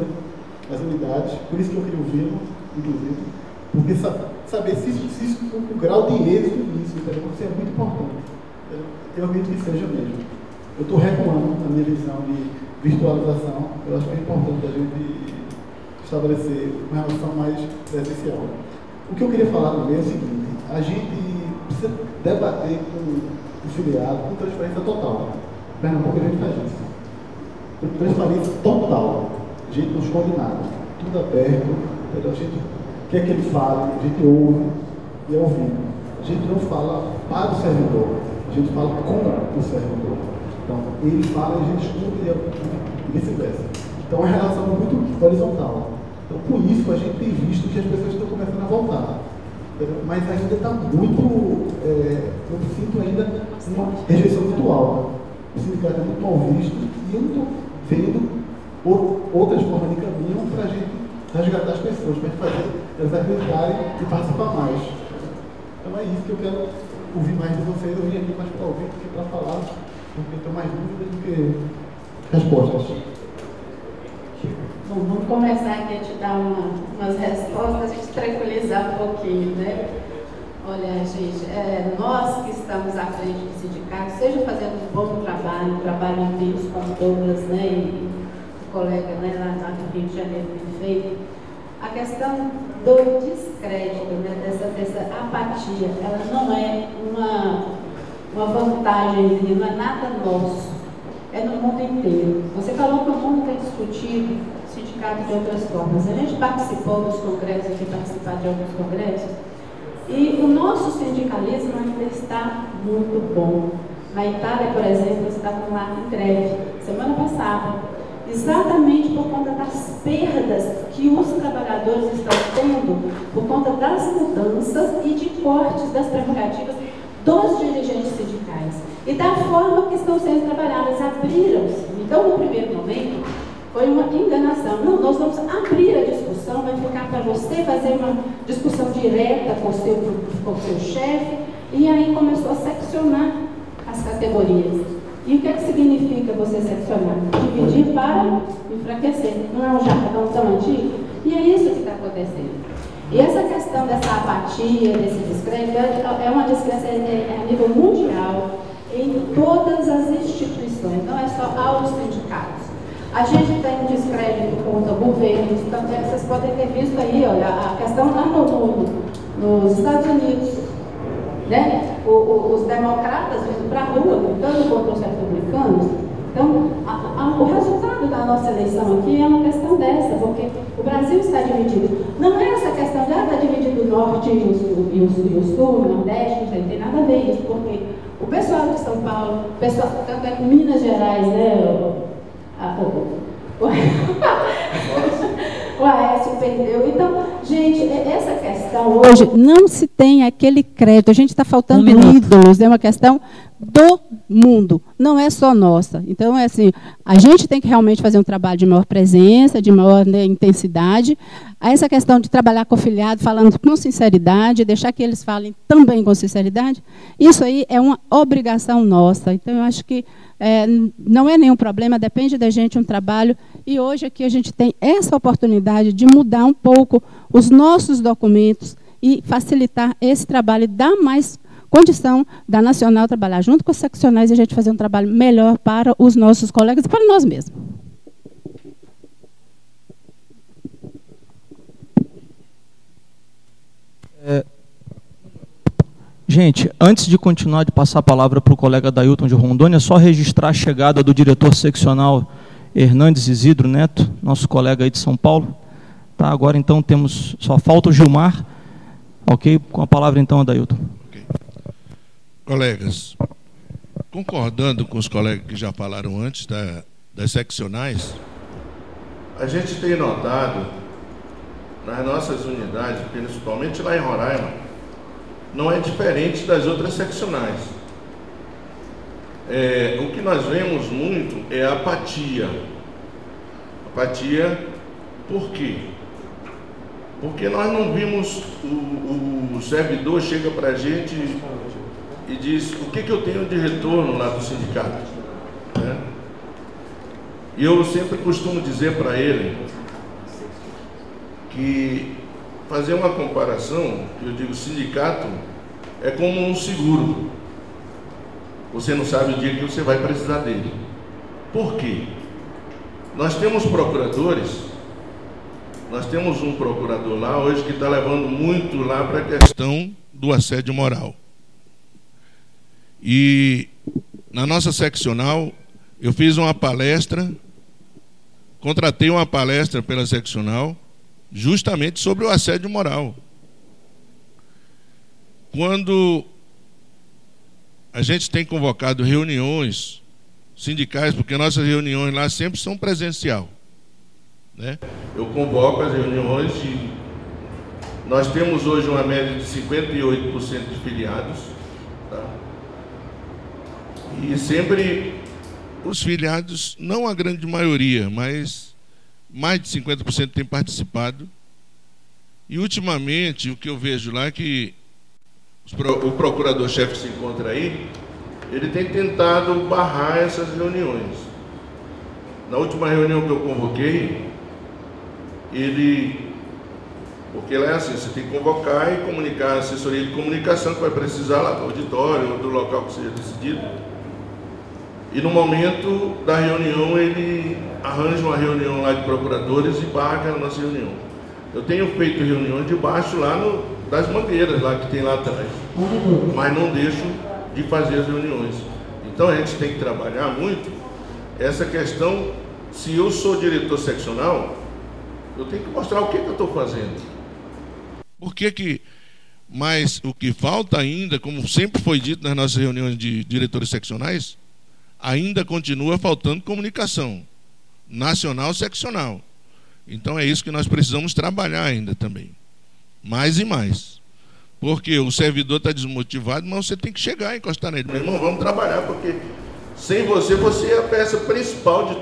às unidades, por isso que eu queria ouvi-lo, inclusive, porque saber se o grau de êxito disso, isso é muito importante. Eu acredito que seja mesmo. Eu estou recuando na minha visão de virtualização, eu acho que é importante a gente estabelecer uma relação mais presencial. O que eu queria falar também é o seguinte, a gente precisa debater com o filiado com transparência total. Pernambuco a gente faz isso. Com transparência total. A gente não esconde nada. Tudo aberto. A gente quer que ele fale, a gente ouve e é ouvido. A gente não fala para o servidor, a gente fala com o servidor. Então, ele fala e a gente escuta e vice-versa. Então, é uma relação muito horizontal. Então, por isso, a gente tem visto que as pessoas estão começando a voltar. Mas ainda está muito, eu sinto ainda uma rejeição muito alta. O sindicato é muito mal visto e eu não estou vendo outras formas de caminho para a gente resgatar as pessoas, para fazer elas acreditarem e participar mais. Então é isso que eu quero ouvir mais de vocês. Eu vim aqui mais para ouvir do que para falar, porque eu tenho mais dúvidas do que respostas. Bom, vamos começar aqui a te dar umas respostas, a gente tranquilizar um pouquinho, né? Olha, gente, nós que estamos à frente do sindicato, seja fazendo um bom trabalho intenso com Douglas, né, e o colega, né, lá no Rio de Janeiro tem feito, a questão do descrédito, né, dessa apatia, ela não é uma vantagem, não é nada nosso, é no mundo inteiro. Você falou que o mundo tem discutido sindicato de outras formas. A gente participou dos congressos, aqui participar de alguns congressos, e o nosso sindicalismo ainda está muito bom. Na Itália, por exemplo, estavam lá em greve, semana passada, exatamente por conta das perdas que os trabalhadores estão tendo, por conta das mudanças e de cortes das prerrogativas dos dirigentes sindicais. E da forma que estão sendo trabalhadas, abriram-se. Então, no primeiro momento, foi uma enganação. Não, nós vamos abrir a discussão, vai ficar para você fazer uma discussão direta com o seu chefe, e aí começou a seccionar as categorias. E o que é que significa você seccionar? Dividir para enfraquecer. Não é um jargão tão antigo? E é isso que está acontecendo. E essa questão dessa apatia, desse descrédito, é uma descrença a nível mundial, em todas as instituições, não é só aos sindicatos. A gente tem um descrédito contra governos, tanto é que vocês podem ter visto aí, olha, a questão lá nos Estados Unidos, né? Os democratas indo para a rua, lutando contra os republicanos. Então, o resultado da nossa eleição aqui é uma questão dessa, porque o Brasil está dividido. Não é essa questão de está dividido o norte e o sul, o nordeste, não tem nada a ver isso, porque o pessoal de São Paulo, tanto é que Minas Gerais, né? O Aécio perdeu. Então, gente, essa questão hoje não se tem aquele crédito. A gente está faltando ídolos. É uma questão do mundo, não é só nossa. Então, é assim, a gente tem que realmente fazer um trabalho de maior presença, de maior, né, intensidade. Essa questão de trabalhar com o filiado, falando com sinceridade, deixar que eles falem também com sinceridade, isso aí é uma obrigação nossa. Então, eu acho que não é nenhum problema, depende da gente um trabalho. E hoje aqui a gente tem essa oportunidade de mudar um pouco os nossos documentos e facilitar esse trabalho e dar mais condição da Nacional trabalhar junto com os seccionais e a gente fazer um trabalho melhor para os nossos colegas e para nós mesmos. Gente, antes de continuar, de passar a palavra para o colega Dailton de Rondônia, só registrar a chegada do diretor seccional Hernandes Isidro Neto, nosso colega aí de São Paulo. Tá, agora, então, só falta o Gilmar. Ok? Com a palavra, então, Dailton. Okay. Colegas, concordando com os colegas que já falaram antes das seccionais, a gente tem notado, nas nossas unidades, principalmente lá em Roraima, não é diferente das outras seccionais. O que nós vemos muito é a apatia. Apatia, por quê? Porque nós não vimos o servidor chega para a gente e diz: o que eu tenho de retorno lá do sindicato? Né? E eu sempre costumo dizer para ele que fazer uma comparação, eu digo, sindicato é como um seguro. Você não sabe o dia que você vai precisar dele. Por quê? Nós temos procuradores, nós temos um procurador lá hoje que está levando muito lá para a questão do assédio moral. E na nossa seccional, eu fiz uma palestra, contratei uma palestra pela seccional, justamente sobre o assédio moral. Quando a gente tem convocado reuniões sindicais, porque nossas reuniões lá sempre são presencial, né? Eu convoco as reuniões e nós temos hoje uma média de 58% de filiados, tá? E sempre os filiados, não a grande maioria, mas mais de 50% têm participado. E ultimamente o que eu vejo lá é que o procurador-chefe que se encontra aí, ele tem tentado barrar essas reuniões. Na última reunião que eu convoquei, porque lá é assim, você tem que convocar e comunicar a assessoria de comunicação que vai precisar lá do auditório ou do local que seja decidido. E no momento da reunião, ele arranja uma reunião lá de procuradores e barra a nossa reunião. Eu tenho feito reuniões debaixo lá das mangueiras lá que tem lá atrás, mas não deixo de fazer as reuniões. Então a gente tem que trabalhar muito essa questão. Se eu sou diretor seccional, eu tenho que mostrar o que eu estou fazendo. Mas o que falta ainda, como sempre foi dito nas nossas reuniões de diretores seccionais, ainda continua faltando comunicação nacional seccional. Então é isso que nós precisamos trabalhar ainda também, mais e mais, porque o servidor está desmotivado, mas você tem que chegar e encostar nele. Meu irmão, vamos trabalhar, porque sem você, você é a peça principal de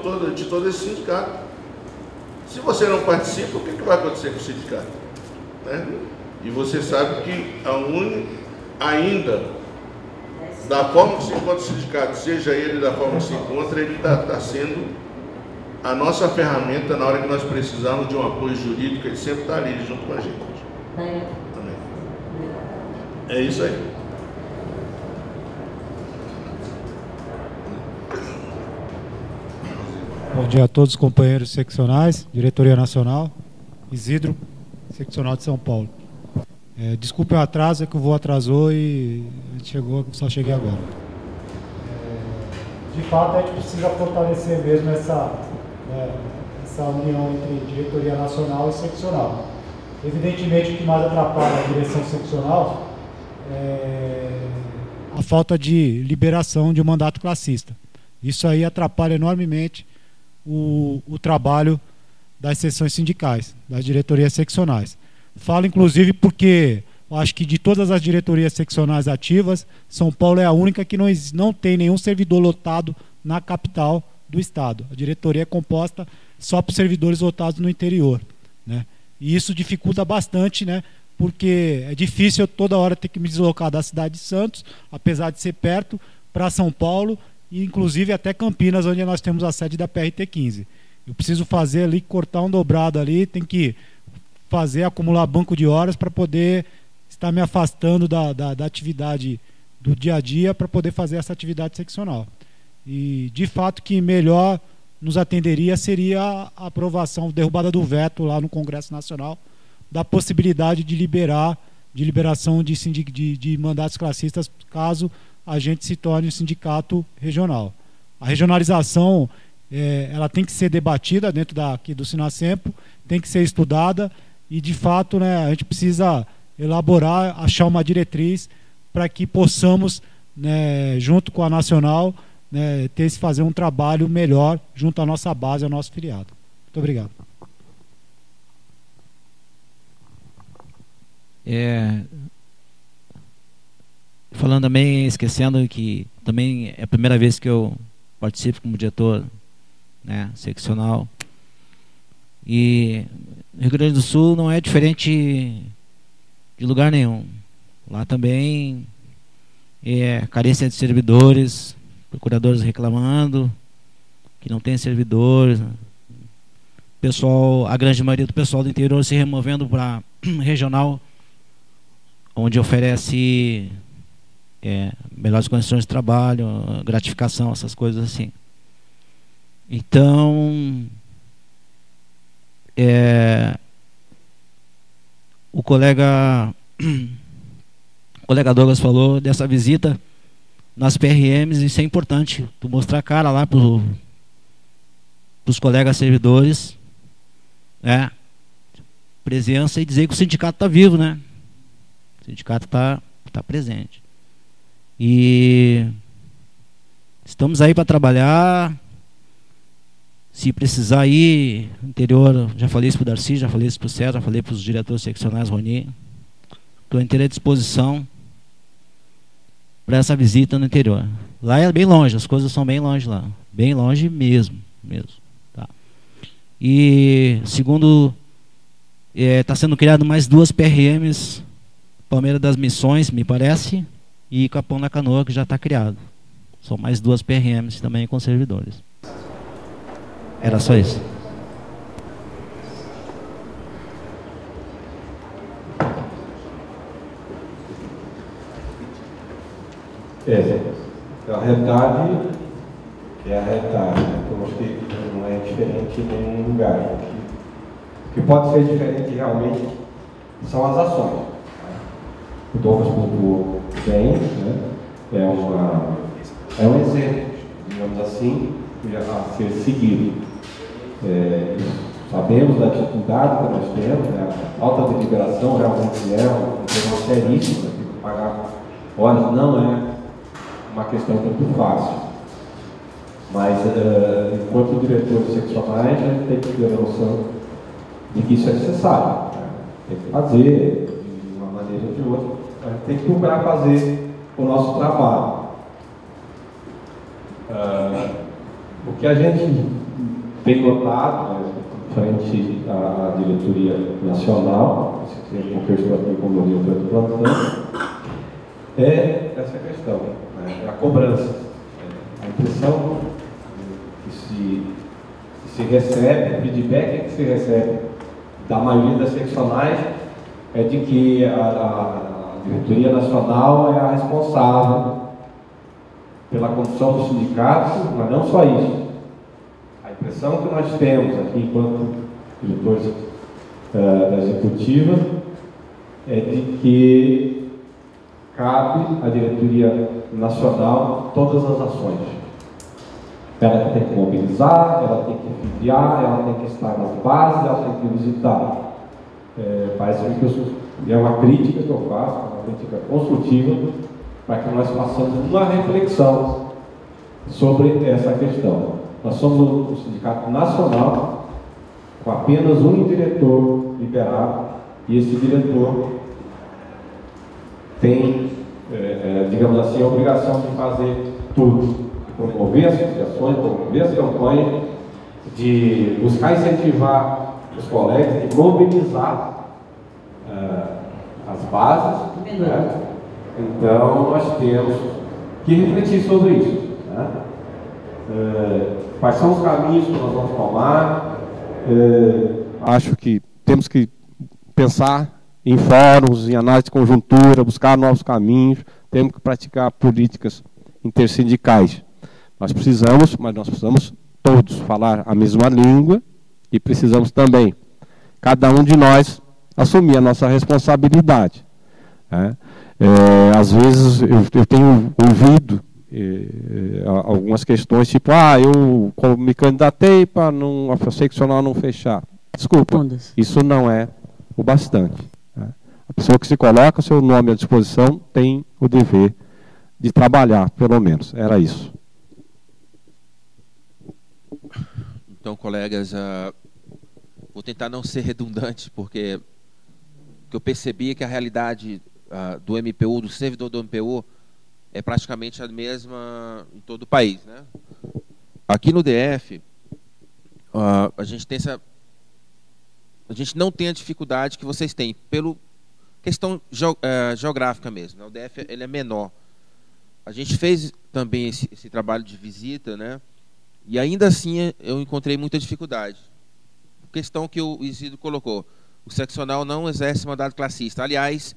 todo esse sindicato. Se você não participa, o que vai acontecer com o sindicato? Né? E você sabe que ainda, da forma que se encontra o sindicato, seja ele da forma que se encontra, ele está sendo a nossa ferramenta na hora que nós precisarmos de um apoio jurídico. Ele sempre está ali junto com a gente. Também. É isso aí. Bom dia a todos os companheiros seccionais, diretoria nacional, Isidro, seccional de São Paulo. Desculpe o atraso, é que o voo atrasou e a gente só cheguei agora. De fato, a gente precisa fortalecer mesmo essa união entre diretoria nacional e seccional. Evidentemente, o que mais atrapalha a direção seccional é a falta de liberação de um mandato classista. Isso aí atrapalha enormemente o trabalho das seções sindicais, das diretorias seccionais. Falo inclusive porque eu acho que de todas as diretorias seccionais ativas, São Paulo é a única que não tem nenhum servidor lotado na capital do estado. A diretoria é composta só por servidores lotados no interior, né? E isso dificulta bastante, né? Porque é difícil eu toda hora ter que me deslocar da cidade de Santos, apesar de ser perto, para São Paulo e inclusive até Campinas, onde nós temos a sede da PRT-15. Eu preciso fazer ali, cortar um dobrado ali, tem que acumular banco de horas para poder estar me afastando da atividade do dia a dia para poder fazer essa atividade seccional. E de fato que melhor nos atenderia seria a aprovação, derrubada do veto lá no Congresso Nacional, da possibilidade de liberação de mandatos classistas caso a gente se torne um sindicato regional. A regionalização ela tem que ser debatida dentro aqui do Sinacempo, tem que ser estudada e de fato, né, a gente precisa elaborar, achar uma diretriz para que possamos, né, junto com a Nacional, né, fazer um trabalho melhor junto à nossa base, ao nosso filiado. Muito obrigado. Falando também, esquecendo que também é a primeira vez que eu participo como diretor, né, seccional. E no Rio Grande do Sul não é diferente de lugar nenhum. Lá também carência de servidores, procuradores reclamando que não tem servidores, pessoal, a grande maioria do pessoal do interior se removendo para regional, onde oferece melhores condições de trabalho, gratificação, essas coisas assim. Então, o colega Douglas falou dessa visita nas PRMs, isso é importante, tu mostrar a cara lá para os colegas servidores, presença, e dizer que o sindicato está vivo, né? O sindicato está presente. E estamos aí para trabalhar. Se precisar ir no interior, já falei isso para o Darcy, já falei isso para o César, já falei para os diretores seccionais, Roni. Estou à inteira disposição para essa visita no interior. Lá é bem longe, as coisas são bem longe lá. Bem longe mesmo. Tá. E segundo, está sendo criado mais 2 PRMs, Palmeira das Missões, me parece, e Capão da Canoa, que já está criado. São mais 2 PRMs também com servidores. Era só isso. A realidade é a realidade. Eu acho que não é diferente em nenhum lugar. O que pode ser diferente realmente são as ações. O Douglas pontuou bem, né? É um exemplo, digamos assim, a ser seguido. Sabemos da dificuldade que nós temos, né? A falta de liberação realmente é um tema seríssimo, né? Pagar horas não é uma questão muito fácil. Mas, enquanto diretores seccionais, a gente tem que ter a noção de que isso é necessário. Né? Tem que fazer, de uma maneira ou de outra. A gente tem que procurar fazer o nosso trabalho. O que a gente tem notado, né, frente à diretoria nacional, você tem conversou aqui com o diretor do plantão, é essa questão, né, a cobrança. A impressão que se recebe, o feedback que se recebe da maioria das seccionais é de que a diretoria nacional é a responsável pela condução do sindicato, mas não só isso. A impressão que nós temos aqui, enquanto diretores da executiva, é de que cabe à diretoria nacional todas as ações. Ela tem que mobilizar, ela tem que filiar, ela tem que estar nas bases, ela tem que visitar. Parece que é uma crítica que eu faço, uma crítica construtiva, para que nós façamos uma reflexão sobre essa questão. Nós somos um sindicato nacional com apenas um diretor liberado, e esse diretor tem, digamos assim, a obrigação de fazer tudo. Promover as associações, promover as campanhas, de buscar incentivar os colegas, de mobilizar as bases. Né? Então, nós temos que refletir sobre isso. Né? Quais são os caminhos que nós vamos tomar? Acho que temos que pensar em fóruns, em análise de conjuntura, buscar novos caminhos, temos que praticar políticas intersindicais. Nós precisamos todos falar a mesma língua e precisamos também, cada um de nós, assumir a nossa responsabilidade. Né? Às vezes eu tenho ouvido algumas questões, tipo, eu me candidatei para a seccional não fechar. Desculpa, isso não é o bastante. Né? A pessoa que se coloca seu nome à disposição tem o dever de trabalhar, pelo menos. Era isso. Então, colegas, vou tentar não ser redundante, porque o que eu percebi é que a realidade do MPU, do servidor do MPU, é praticamente a mesma em todo o país. Né? Aqui no DF, a gente não tem a dificuldade que vocês têm, pela questão geográfica mesmo. Né? O DF ele é menor. A gente fez também esse trabalho de visita, né? E ainda assim eu encontrei muita dificuldade. Questão que o Isidro colocou. O seccional não exerce mandato classista. Aliás,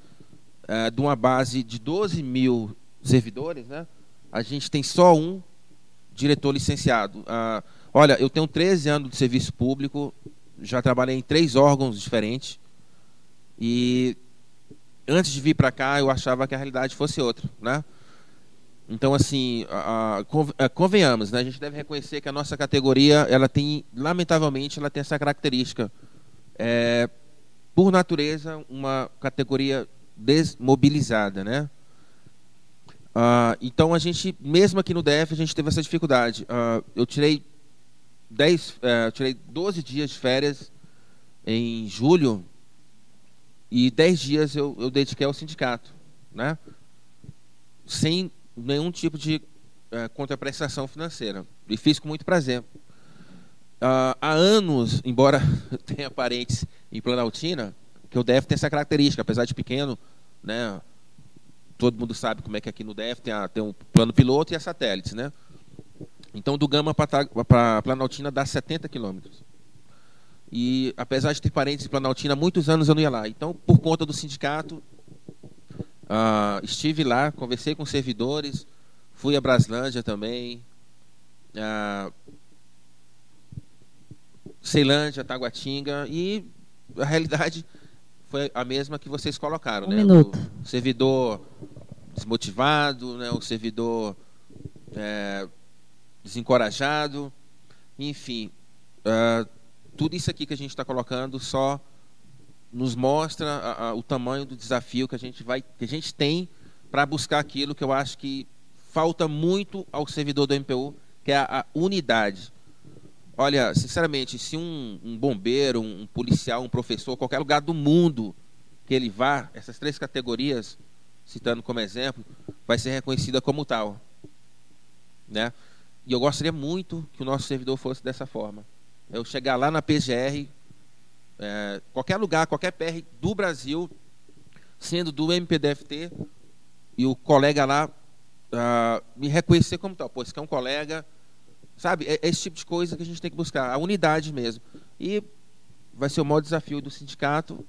de uma base de 12 mil servidores, né, a gente tem só um diretor licenciado. Olha, eu tenho 13 anos de serviço público, já trabalhei em 3 órgãos diferentes, e antes de vir para cá eu achava que a realidade fosse outra, né? Então, assim, convenhamos, né, a gente deve reconhecer que a nossa categoria, ela tem, lamentavelmente, ela tem essa característica. Por natureza, uma categoria desmobilizada, né? Então, a gente, mesmo aqui no DF, a gente teve essa dificuldade. Eu tirei 12 dias de férias em julho e 10 dias eu dediquei ao sindicato, né? Sem nenhum tipo de contraprestação financeira. E fiz com muito prazer. Há anos, embora eu tenha parentes em Planaltina, que o DF tem essa característica, apesar de pequeno, né? Todo mundo sabe como é que aqui no DF tem um plano piloto e as satélites, né? Então, do Gama para Planaltina dá 70 quilômetros. E, apesar de ter parentes em Planaltina, há muitos anos eu não ia lá. Então, por conta do sindicato, estive lá, conversei com servidores, fui a Braslândia também, Ceilândia, Taguatinga, e a realidade foi a mesma que vocês colocaram. Um né? minuto. O servidor desmotivado, né? O servidor desencorajado, enfim, tudo isso aqui que a gente está colocando só nos mostra o tamanho do desafio que a gente tem para buscar aquilo que eu acho que falta muito ao servidor do MPU, que é a unidade. Olha, sinceramente, se um bombeiro, um policial, um professor, qualquer lugar do mundo que ele vá, essas 3 categorias, citando como exemplo, vai ser reconhecida como tal, né? E eu gostaria muito que o nosso servidor fosse dessa forma. Eu chegar lá na PGR, qualquer lugar, qualquer PR do Brasil, sendo do MPDFT, e o colega lá me reconhecer como tal. Pô, esse aqui é um colega, sabe? É esse tipo de coisa que a gente tem que buscar, a unidade mesmo. E vai ser o maior desafio do sindicato,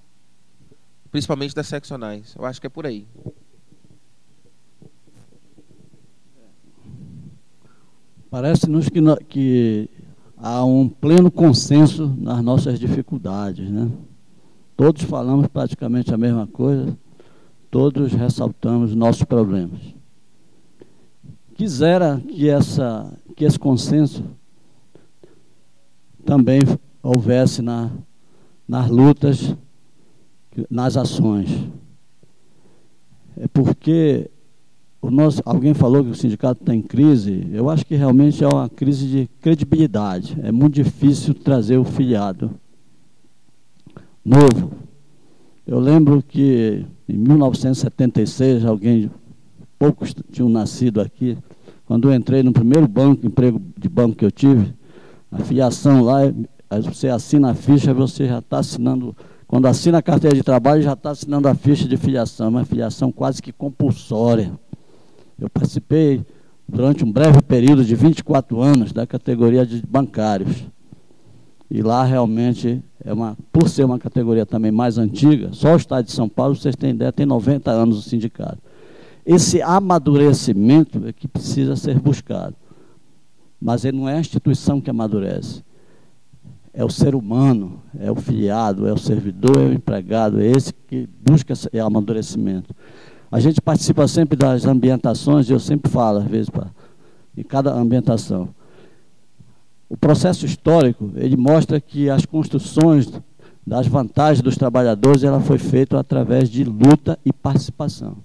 principalmente das seccionais. Eu acho que é por aí. Parece-nos que há um pleno consenso nas nossas dificuldades, né? Todos falamos praticamente a mesma coisa, todos ressaltamos nossos problemas. Quisera que esse consenso também houvesse nas lutas, nas ações. É porque alguém falou que o sindicato está em crise. Eu acho que realmente é uma crise de credibilidade. É muito difícil trazer o filiado novo. Eu lembro que em 1976, poucos tinham nascido aqui, quando eu entrei no primeiro emprego de banco que eu tive, a filiação lá, você assina a ficha, você já está assinando, quando assina a carteira de trabalho, já está assinando a ficha de filiação, uma filiação quase que compulsória. Eu participei durante um breve período de 24 anos da categoria de bancários. E lá realmente, por ser uma categoria também mais antiga, só o Estado de São Paulo, vocês têm ideia, tem 90 anos o sindicato. Esse amadurecimento é que precisa ser buscado. Mas ele não é a instituição que amadurece. É o ser humano, é o filiado, é o servidor, é o empregado, é esse que busca esse amadurecimento. A gente participa sempre das ambientações, e eu sempre falo, às vezes, em cada ambientação. O processo histórico, ele mostra que as construções das vantagens dos trabalhadores, ela foi feita através de luta e participação.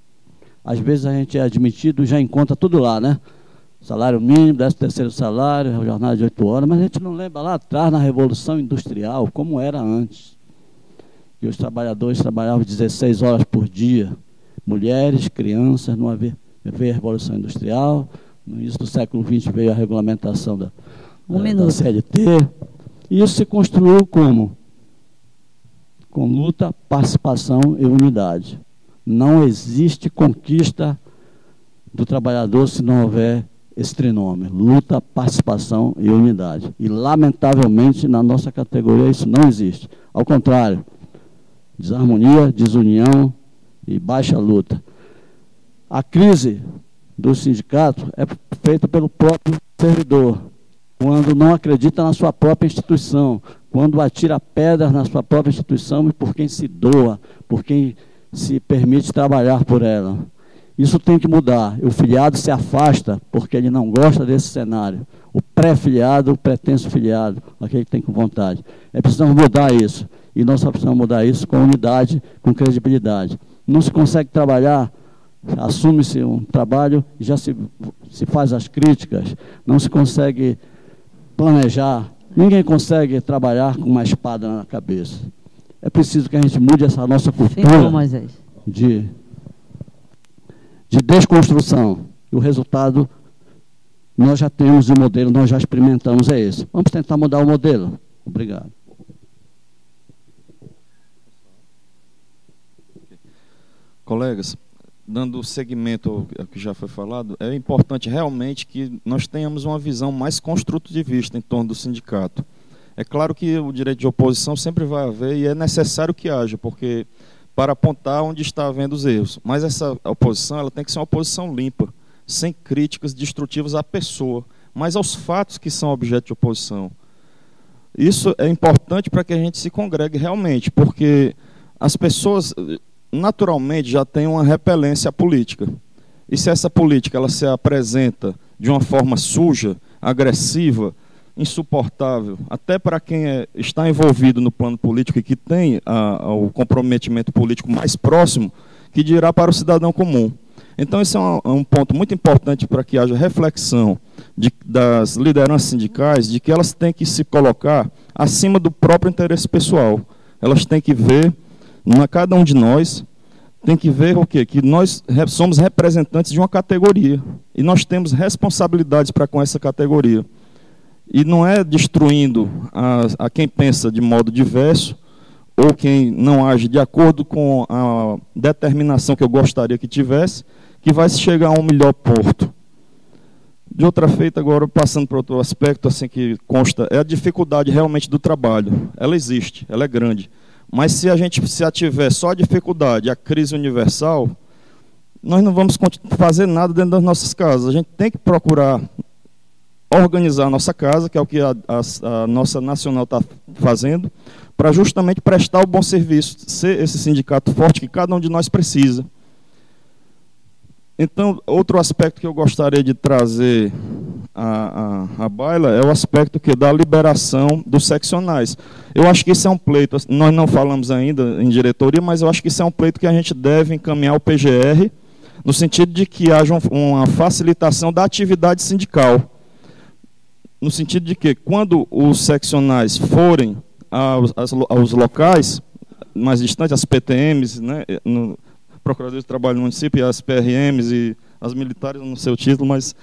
Às vezes a gente é admitido e já encontra tudo lá, né? Salário mínimo, 13º salário, jornada de 8 horas, mas a gente não lembra lá atrás, na Revolução Industrial, como era antes. Que os trabalhadores trabalhavam 16 horas por dia. Mulheres, crianças, não havia Revolução Industrial. No início do século XX veio a regulamentação da CLT. E isso se construiu como? Com luta, participação e unidade. Não existe conquista do trabalhador se não houver esse trinômio: luta, participação e unidade. E, lamentavelmente, na nossa categoria isso não existe. Ao contrário, desarmonia, desunião e baixa luta. A crise do sindicato é feita pelo próprio servidor, quando não acredita na sua própria instituição, quando atira pedras na sua própria instituição e por quem se doa, por quem se permite trabalhar por ela. Isso tem que mudar. O filiado se afasta porque ele não gosta desse cenário. O pré-filiado, o pretenso filiado, aquele que tem com vontade. É preciso mudar isso. E nós só precisamos mudar isso com unidade, com credibilidade. Não se consegue trabalhar, assume-se um trabalho e já se faz as críticas, não se consegue planejar, ninguém consegue trabalhar com uma espada na cabeça. É preciso que a gente mude essa nossa cultura de desconstrução. E o resultado, nós já temos o modelo, nós já experimentamos, é esse. Vamos tentar mudar o modelo. Obrigado. Colegas, dando seguimento ao que já foi falado, é importante realmente que nós tenhamos uma visão mais construtivista em torno do sindicato. É claro que o direito de oposição sempre vai haver e é necessário que haja, porque para apontar onde está havendo os erros. Mas essa oposição ela tem que ser uma oposição limpa, sem críticas destrutivas à pessoa, mas aos fatos que são objeto de oposição. Isso é importante para que a gente se congregue realmente, porque as pessoas naturalmente já têm uma repelência à política. E se essa política ela se apresenta de uma forma suja, agressiva, insuportável, até para quem está envolvido no plano político e que tem o comprometimento político mais próximo, que dirá para o cidadão comum. Então, esse é um ponto muito importante para que haja reflexão das lideranças sindicais, de que elas têm que se colocar acima do próprio interesse pessoal. Elas têm que ver, cada um de nós, tem que ver o quê? Que nós somos representantes de uma categoria, e nós temos responsabilidades para com essa categoria. E não é destruindo a quem pensa de modo diverso, ou quem não age de acordo com a determinação que eu gostaria que tivesse, que vai se chegar a um melhor porto. De outra feita, agora, passando para outro aspecto assim que consta, é a dificuldade realmente do trabalho. Ela existe, ela é grande. Mas se a gente se ativer só a dificuldade, a crise universal, nós não vamos fazer nada dentro das nossas casas. A gente tem que procurar organizar a nossa casa, que é o que a nossa nacional está fazendo, para justamente prestar o bom serviço, ser esse sindicato forte que cada um de nós precisa. Então, outro aspecto que eu gostaria de trazer à baila é o aspecto da liberação dos seccionais. Eu acho que isso é um pleito, nós não falamos ainda em diretoria, mas eu acho que isso é um pleito que a gente deve encaminhar ao PGR, no sentido de que haja uma facilitação da atividade sindical. No sentido de que, quando os seccionais forem aos locais mais distantes, as PTMs, né, Procuradoria de Trabalho no município, e as PRMs e as militares, no seu título, mas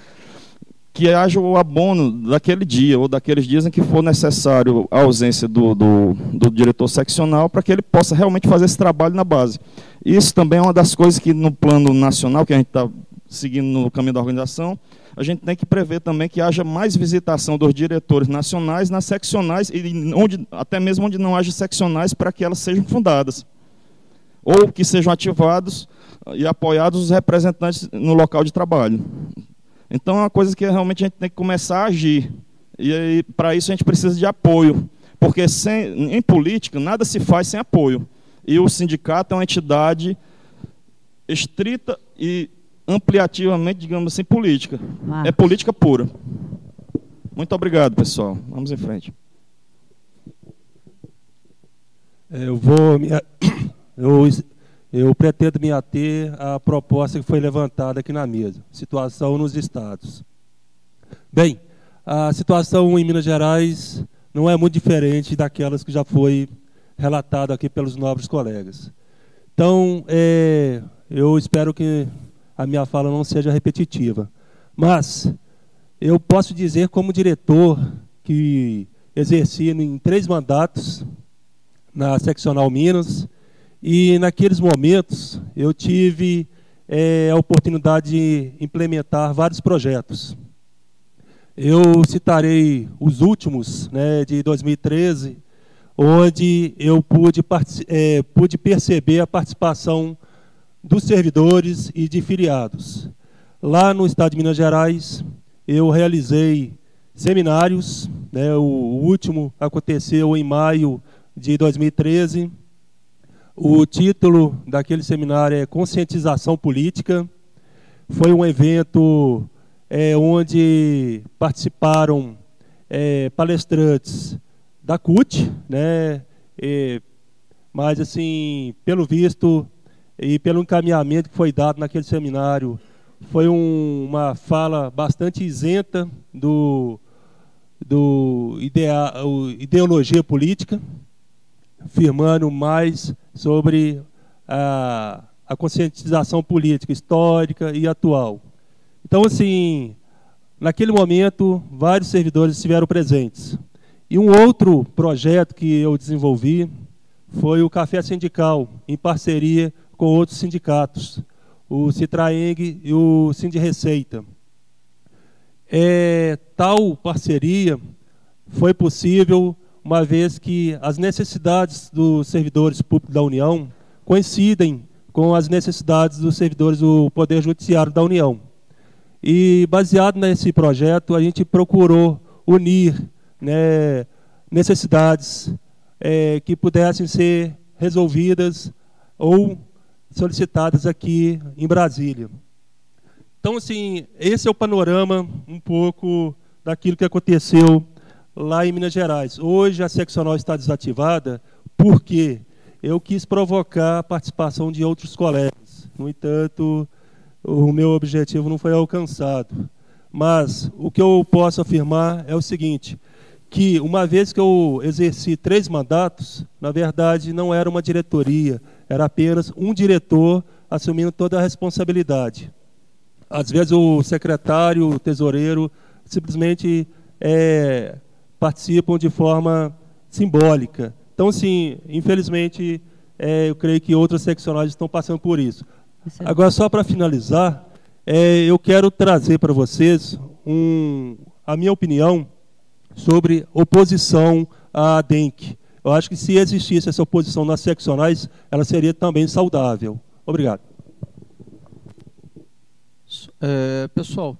que haja o abono daquele dia, ou daqueles dias em que for necessário a ausência do diretor seccional, para que ele possa realmente fazer esse trabalho na base. Isso também é uma das coisas que, no plano nacional, que a gente está seguindo no caminho da organização, a gente tem que prever também que haja mais visitação dos diretores nacionais nas seccionais, e até mesmo onde não haja seccionais, para que elas sejam fundadas. Ou que sejam ativados e apoiados os representantes no local de trabalho. Então é uma coisa que realmente a gente tem que começar a agir. E aí, para isso a gente precisa de apoio. Porque em política nada se faz sem apoio. E o sindicato é uma entidade estrita e ampliativamente, digamos assim, política. É política pura. Muito obrigado, pessoal. Vamos em frente. Eu pretendo me ater à proposta que foi levantada aqui na mesa. Situação nos estados. Bem, a situação em Minas Gerais não é muito diferente daquelas que já foi relatada aqui pelos nobres colegas. Então, eu espero que a minha fala não seja repetitiva. Mas eu posso dizer, como diretor que exerci em 3 mandatos na Seccional Minas, e naqueles momentos eu tive a oportunidade de implementar vários projetos. Eu citarei os últimos, né, de 2013, onde eu pude perceber a participação dos servidores e de filiados. Lá no estado de Minas Gerais, eu realizei seminários, né, o último aconteceu em maio de 2013. O título daquele seminário é Conscientização Política. Foi um evento onde participaram palestrantes da CUT, né, mas, assim, pelo visto e pelo encaminhamento que foi dado naquele seminário, foi uma fala bastante isenta do ideologia política, afirmando mais sobre a conscientização política histórica e atual. Então, assim, naquele momento, vários servidores estiveram presentes. E um outro projeto que eu desenvolvi foi o Café Sindical, em parceria com outros sindicatos, o Citraeng e o Sindireceita. Tal parceria foi possível uma vez que as necessidades dos servidores públicos da União coincidem com as necessidades dos servidores do Poder Judiciário da União. E, baseado nesse projeto, a gente procurou unir, né, necessidades que pudessem ser resolvidas ou solicitadas aqui em Brasília. Então, assim, esse é o panorama um pouco daquilo que aconteceu lá em Minas Gerais. Hoje a seccional está desativada porque eu quis provocar a participação de outros colegas. No entanto, o meu objetivo não foi alcançado. Mas o que eu posso afirmar é o seguinte, que uma vez que eu exerci 3 mandatos, na verdade não era uma diretoria, era apenas um diretor assumindo toda a responsabilidade. Às vezes o secretário, o tesoureiro, simplesmente participam de forma simbólica. Então, assim, infelizmente, eu creio que outras seccionais estão passando por isso. Agora, só para finalizar, eu quero trazer para vocês a minha opinião sobre oposição à DENC. Eu acho que se existisse essa oposição nas seccionais, ela seria também saudável. Obrigado. Pessoal,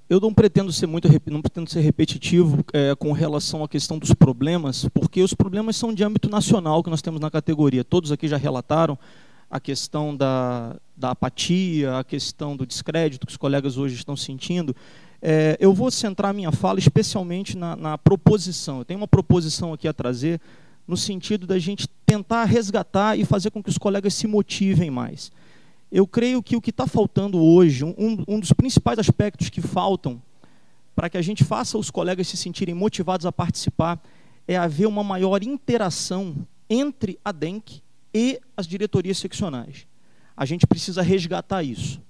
eu não pretendo ser repetitivo com relação à questão dos problemas, porque os problemas são de âmbito nacional que nós temos na categoria. Todos aqui já relataram a questão da apatia, a questão do descrédito que os colegas hoje estão sentindo. Eu vou centrar minha fala especialmente na proposição. Eu tenho uma proposição aqui a trazer no sentido da gente tentar resgatar e fazer com que os colegas se motivem mais. Eu creio que o que está faltando hoje, um dos principais aspectos que faltam para que a gente faça os colegas se sentirem motivados a participar, é haver uma maior interação entre a DENC e as diretorias seccionais. A gente precisa resgatar isso.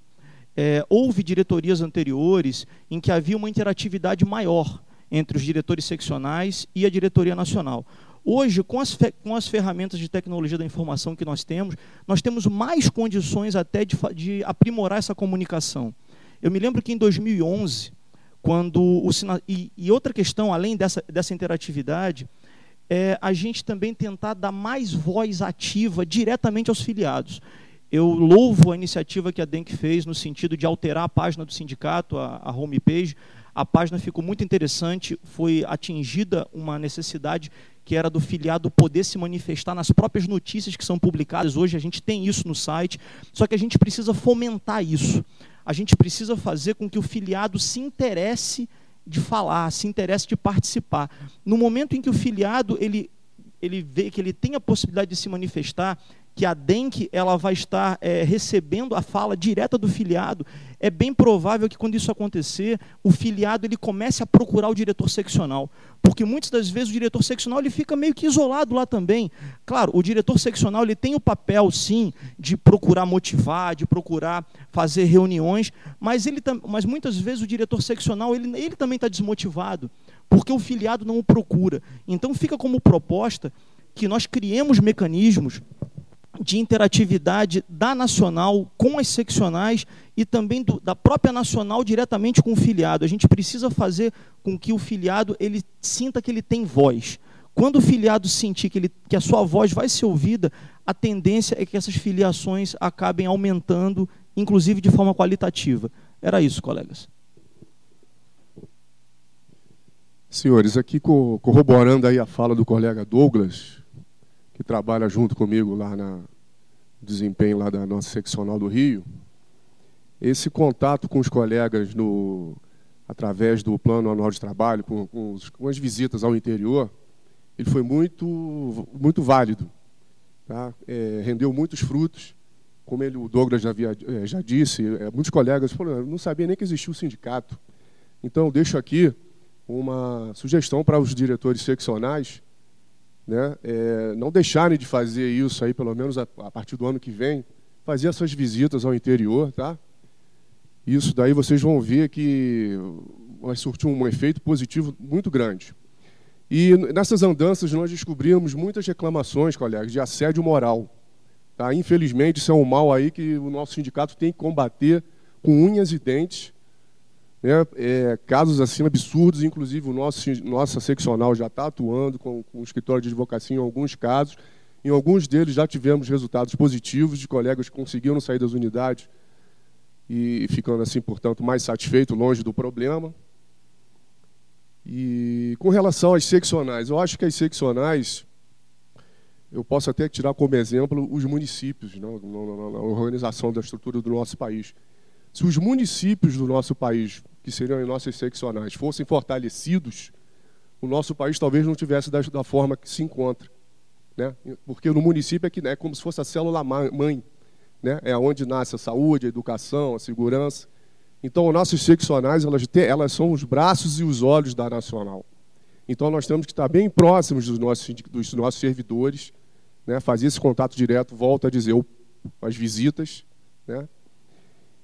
Houve diretorias anteriores em que havia uma interatividade maior entre os diretores seccionais e a diretoria nacional. Hoje, com as ferramentas de tecnologia da informação que nós temos mais condições até de aprimorar essa comunicação. Eu me lembro que em 2011, quando e outra questão, além dessa interatividade, a gente também tentar dar mais voz ativa diretamente aos filiados. Eu louvo a iniciativa que a DENC fez no sentido de alterar a página do sindicato, a homepage. A página ficou muito interessante, foi atingida uma necessidade que era do filiado poder se manifestar nas próprias notícias que são publicadas. Hoje a gente tem isso no site, só que a gente precisa fomentar isso. A gente precisa fazer com que o filiado se interesse de falar, se interesse de participar. No momento em que o filiado ele vê que ele tem a possibilidade de se manifestar, que a DENC ela vai estar recebendo a fala direta do filiado, é bem provável que quando isso acontecer, o filiado ele comece a procurar o diretor seccional, porque muitas das vezes o diretor seccional ele fica meio que isolado lá também. Claro, o diretor seccional ele tem o papel, sim, de procurar motivar, de procurar fazer reuniões, mas muitas vezes o diretor seccional ele também está desmotivado, porque o filiado não o procura. Então fica como proposta que nós criemos mecanismos de interatividade da nacional com as seccionais e também da própria nacional diretamente com o filiado. A gente precisa fazer com que o filiado ele sinta que ele tem voz. Quando o filiado sentir que a sua voz vai ser ouvida, a tendência é que essas filiações acabem aumentando, inclusive de forma qualitativa. Era isso, colegas. Senhores, aqui corroborando aí a fala do colega Douglas, que trabalha junto comigo lá no desempenho lá da nossa seccional do Rio, esse contato com os colegas através do plano anual de trabalho, com as visitas ao interior, ele foi muito válido, tá? Rendeu muitos frutos, como o Douglas já disse, muitos colegas falaram, não sabia nem que existia o sindicato. Então, eu deixo aqui uma sugestão para os diretores seccionais, né, não deixarem de fazer isso aí, pelo menos a partir do ano que vem, fazer essas visitas ao interior, tá? Isso daí vocês vão ver que vai surtir um efeito positivo muito grande. E nessas andanças nós descobrimos muitas reclamações, colegas, de assédio moral. Tá? Infelizmente, isso é um mal aí que o nosso sindicato tem que combater com unhas e dentes. Né? Casos assim absurdos, inclusive nossa seccional já está atuando com o escritório de advocacia em alguns casos. Em alguns deles já tivemos resultados positivos de colegas que conseguiram sair das unidades e ficando assim, portanto, mais satisfeitos, longe do problema. E com relação às seccionais, eu acho que as seccionais, eu posso até tirar como exemplo os municípios, na organização da estrutura do nosso país. Se os municípios do nosso país, que seriam as nossas seccionais, fossem fortalecidos, o nosso país talvez não tivesse da forma que se encontra. Né? Porque no município é como se fosse a célula mãe, né? É onde nasce a saúde, a educação, a segurança. Então, nossas seccionais, elas são os braços e os olhos da nacional. Então, nós temos que estar bem próximos dos nossos servidores, né? Fazer esse contato direto, volto a dizer, as visitas. Né?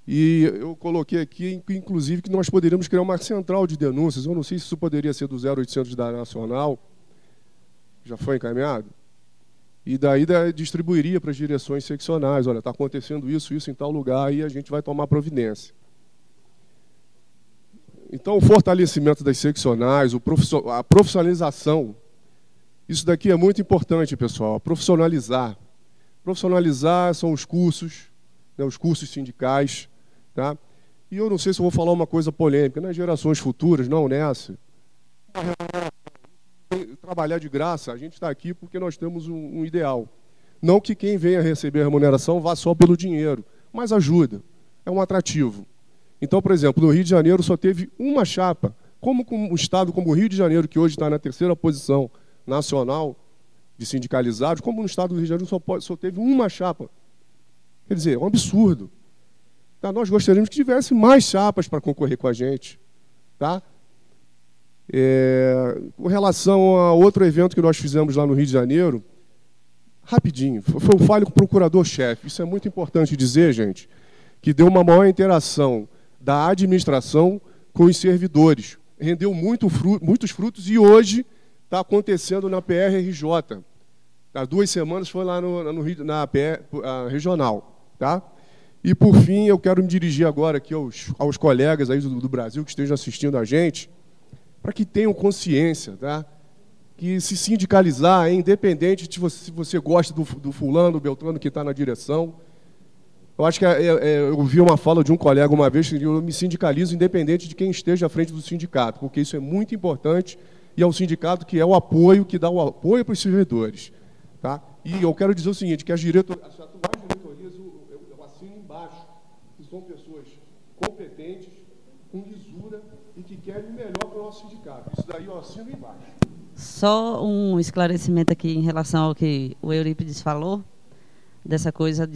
E eu coloquei aqui, inclusive, que nós poderíamos criar uma central de denúncias. Eu não sei se isso poderia ser do 0800 da Nacional. Já foi encaminhado? E daí distribuiria para as direções seccionais. Olha, está acontecendo isso em tal lugar, e a gente vai tomar providência. Então, o fortalecimento das seccionais, a profissionalização, isso daqui é muito importante, pessoal, profissionalizar. Profissionalizar são os cursos, né, os cursos sindicais. Tá? E eu não sei se eu vou falar uma coisa polêmica, nas gerações futuras, não nessa. Trabalhar de graça, a gente está aqui porque nós temos um ideal. Não que quem venha receber a remuneração vá só pelo dinheiro, mas ajuda, é um atrativo. Então, por exemplo, no Rio de Janeiro só teve uma chapa. Como um estado como o Rio de Janeiro, que hoje está na 3ª posição nacional de sindicalizados, como no estado do Rio de Janeiro só teve uma chapa. Quer dizer, é um absurdo. Tá? Nós gostaríamos que tivesse mais chapas para concorrer com a gente. Tá? Com relação a outro evento que nós fizemos lá no Rio de Janeiro, rapidinho, foi o falho com o procurador-chefe. Isso é muito importante dizer, gente, que deu uma maior interação da administração com os servidores. Rendeu muitos frutos e hoje está acontecendo na PRRJ. Há 2 semanas foi lá na PR regional. Tá? E, por fim, eu quero me dirigir agora aqui aos colegas aí do Brasil que estejam assistindo a gente, para que tenham consciência, tá? Que se sindicalizar é independente de se você gosta do fulano, do beltrano que está na direção. Eu acho que eu ouvi uma fala de um colega uma vez que eu me sindicalizo independente de quem esteja à frente do sindicato, porque isso é muito importante e é o sindicato que é o apoio, que dá o apoio para os servidores. Tá? E eu quero dizer o seguinte, que as atuais diretorias, eu assino embaixo, que são pessoas competentes, com lisura e que querem o melhor para o nosso sindicato. Isso daí eu assino embaixo. Só um esclarecimento aqui em relação ao que o Eurípides falou, dessa coisa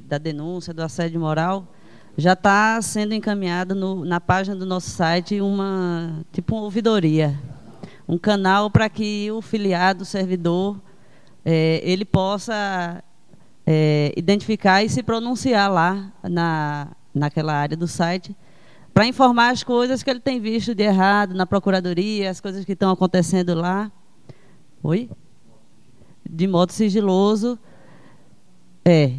da denúncia, do assédio moral. Já está sendo encaminhado na página do nosso site uma ouvidoria, um canal para que o filiado, o servidor, ele possa identificar e se pronunciar lá naquela área do site, para informar as coisas que ele tem visto de errado na procuradoria, as coisas que estão acontecendo lá. Oi? De modo sigiloso.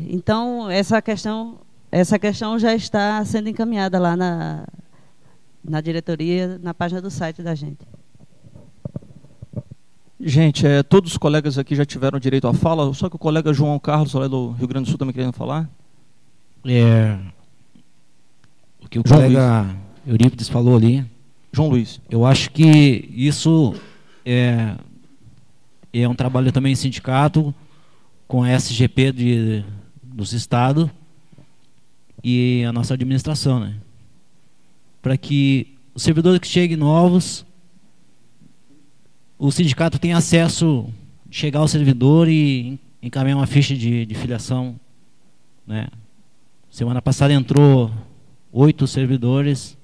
Então essa questão já está sendo encaminhada lá na diretoria, na página do site da gente. Gente, todos os colegas aqui já tiveram direito à fala, só que o colega João Carlos, lá do Rio Grande do Sul, também querendo falar. O que o colega Eurípides falou ali. João Luiz. Eu acho que isso é um trabalho também em sindicato, com a SGP dos estados e a nossa administração, né? Para que os servidores que cheguem novos, o sindicato tenha acesso, chegar ao servidor e encaminhar uma ficha de filiação, né? Semana passada entrou 8 servidores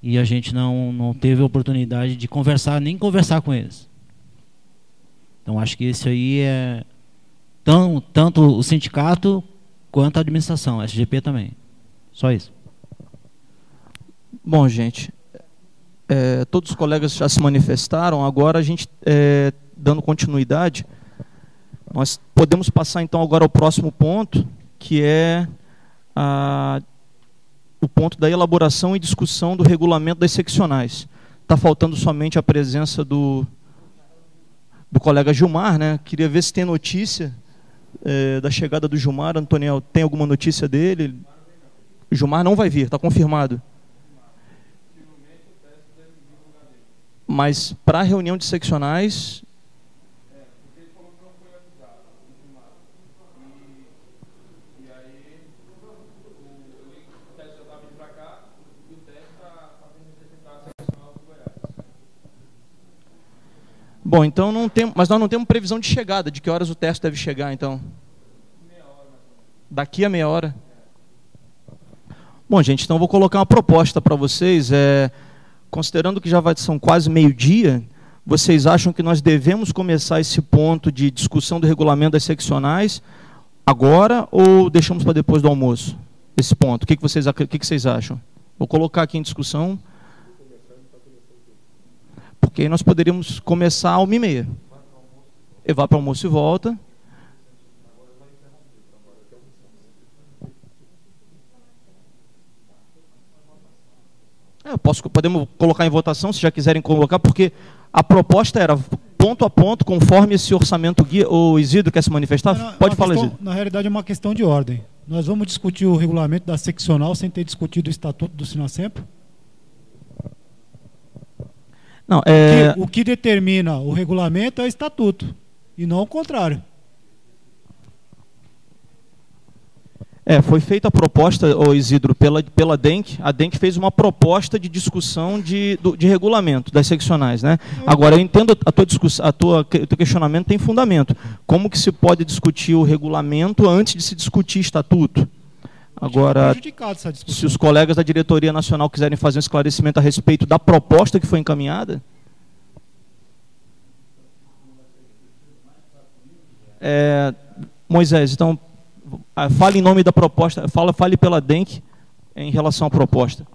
e a gente não teve a oportunidade de nem conversar com eles. Então acho que isso aí é tanto o sindicato quanto a administração, a SGP também. Só isso. Bom, gente, todos os colegas já se manifestaram, agora a gente, dando continuidade, nós podemos passar então agora ao próximo ponto, que é o ponto da elaboração e discussão do regulamento das seccionais. Está faltando somente a presença do colega Gilmar, né? Queria ver se tem notícia da chegada do Gilmar. Antoniel, tem alguma notícia dele? O Gilmar não vai vir, está confirmado. Mas para a reunião de seccionais... Bom, então mas nós não temos previsão de chegada, de que horas o teste deve chegar, então? Daqui a meia hora. Bom, gente, então eu vou colocar uma proposta para vocês. Considerando que são quase meio-dia, vocês acham que nós devemos começar esse ponto de discussão do regulamento das seccionais agora ou deixamos para depois do almoço? Esse ponto. O que vocês acham? Vou colocar aqui em discussão. Porque aí nós poderíamos começar às 1h30. E vai para o almoço e volta. Podemos colocar em votação, se já quiserem colocar, porque a proposta era ponto a ponto, conforme esse orçamento guia. O Isidro quer se manifestar? Pode falar, Isidro. Na realidade é uma questão de ordem. Nós vamos discutir o regulamento da seccional sem ter discutido o estatuto do Sinacemp? Não, o que determina o regulamento é o estatuto, e não o contrário. Foi feita a proposta, Isidro, pela DENC. A DENC fez uma proposta de discussão de regulamento das seccionais, né? Agora, eu entendo o teu questionamento tem fundamento. Como que se pode discutir o regulamento antes de se discutir estatuto? Agora, se os colegas da Diretoria Nacional quiserem fazer um esclarecimento a respeito da proposta que foi encaminhada... Moisés, então, fale em nome da proposta, fale pela DENC em relação à proposta.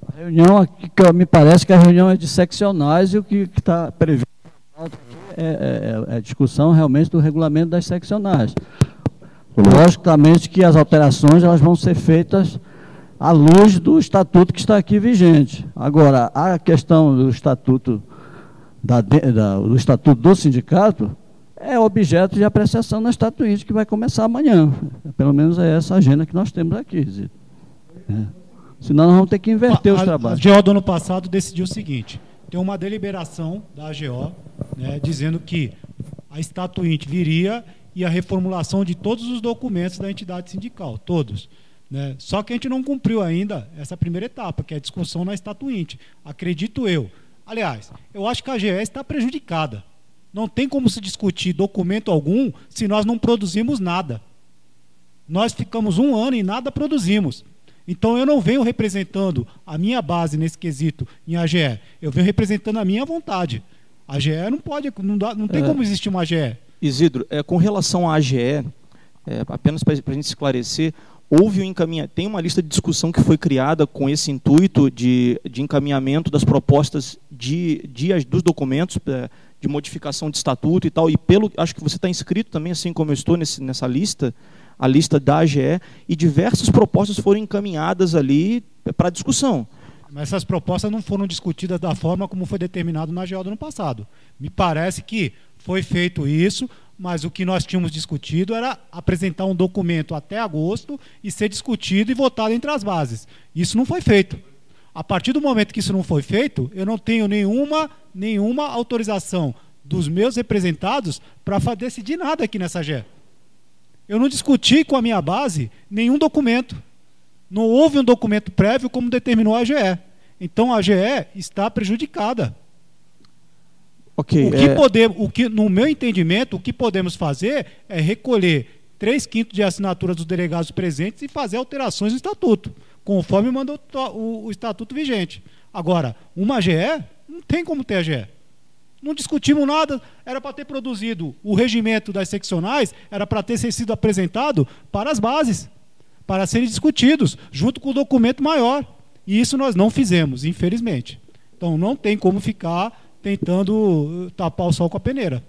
A reunião aqui, me parece que a reunião é de seccionais e o que está previsto é a discussão realmente do regulamento das seccionais. Logicamente que as alterações elas vão ser feitas à luz do estatuto que está aqui vigente. Agora, a questão do estatuto do sindicato é objeto de apreciação na estatuíte que vai começar amanhã. Pelo menos é essa agenda que nós temos aqui, Zito. Senão nós vamos ter que inverter os trabalhos. A AGO do ano passado decidiu o seguinte: tem uma deliberação da AGO, né, dizendo que a estatuinte viria e a reformulação de todos os documentos da entidade sindical, todos. Né? Só que a gente não cumpriu ainda essa primeira etapa, que é a discussão na estatuinte. Acredito eu. Aliás, eu acho que a AGS está prejudicada. Não tem como se discutir documento algum se nós não produzimos nada. Nós ficamos 1 ano e nada produzimos. Então eu não venho representando a minha base nesse quesito em AGE. Eu venho representando a minha vontade. A AGE não tem como existir uma AGE. Isidro, com relação à AGE, apenas para a gente esclarecer, tem uma lista de discussão que foi criada com esse intuito de encaminhamento das propostas dos documentos de modificação de estatuto e tal, e acho que você está inscrito também, assim como eu estou nessa lista, a lista da AGE, e diversas propostas foram encaminhadas ali para discussão. Mas essas propostas não foram discutidas da forma como foi determinado na AGO do ano passado. Me parece que foi feito isso, mas o que nós tínhamos discutido era apresentar um documento até agosto e ser discutido e votado entre as bases. Isso não foi feito. A partir do momento que isso não foi feito, eu não tenho nenhuma autorização dos meus representados para decidir nada aqui nessa AGE. Eu não discuti com a minha base nenhum documento. Não houve um documento prévio como determinou a AGE. Então a AGE está prejudicada. Okay, no meu entendimento, o que podemos fazer é recolher 3/5 de assinaturas dos delegados presentes e fazer alterações no estatuto, conforme mandou o estatuto vigente. Agora, uma AGE, não tem como ter AGE. Não discutimos nada, era para ter produzido o regimento das seccionais, era para ter sido apresentado para as bases, para serem discutidos, junto com o documento maior. E isso nós não fizemos, infelizmente. Então não tem como ficar tentando tapar o sol com a peneira.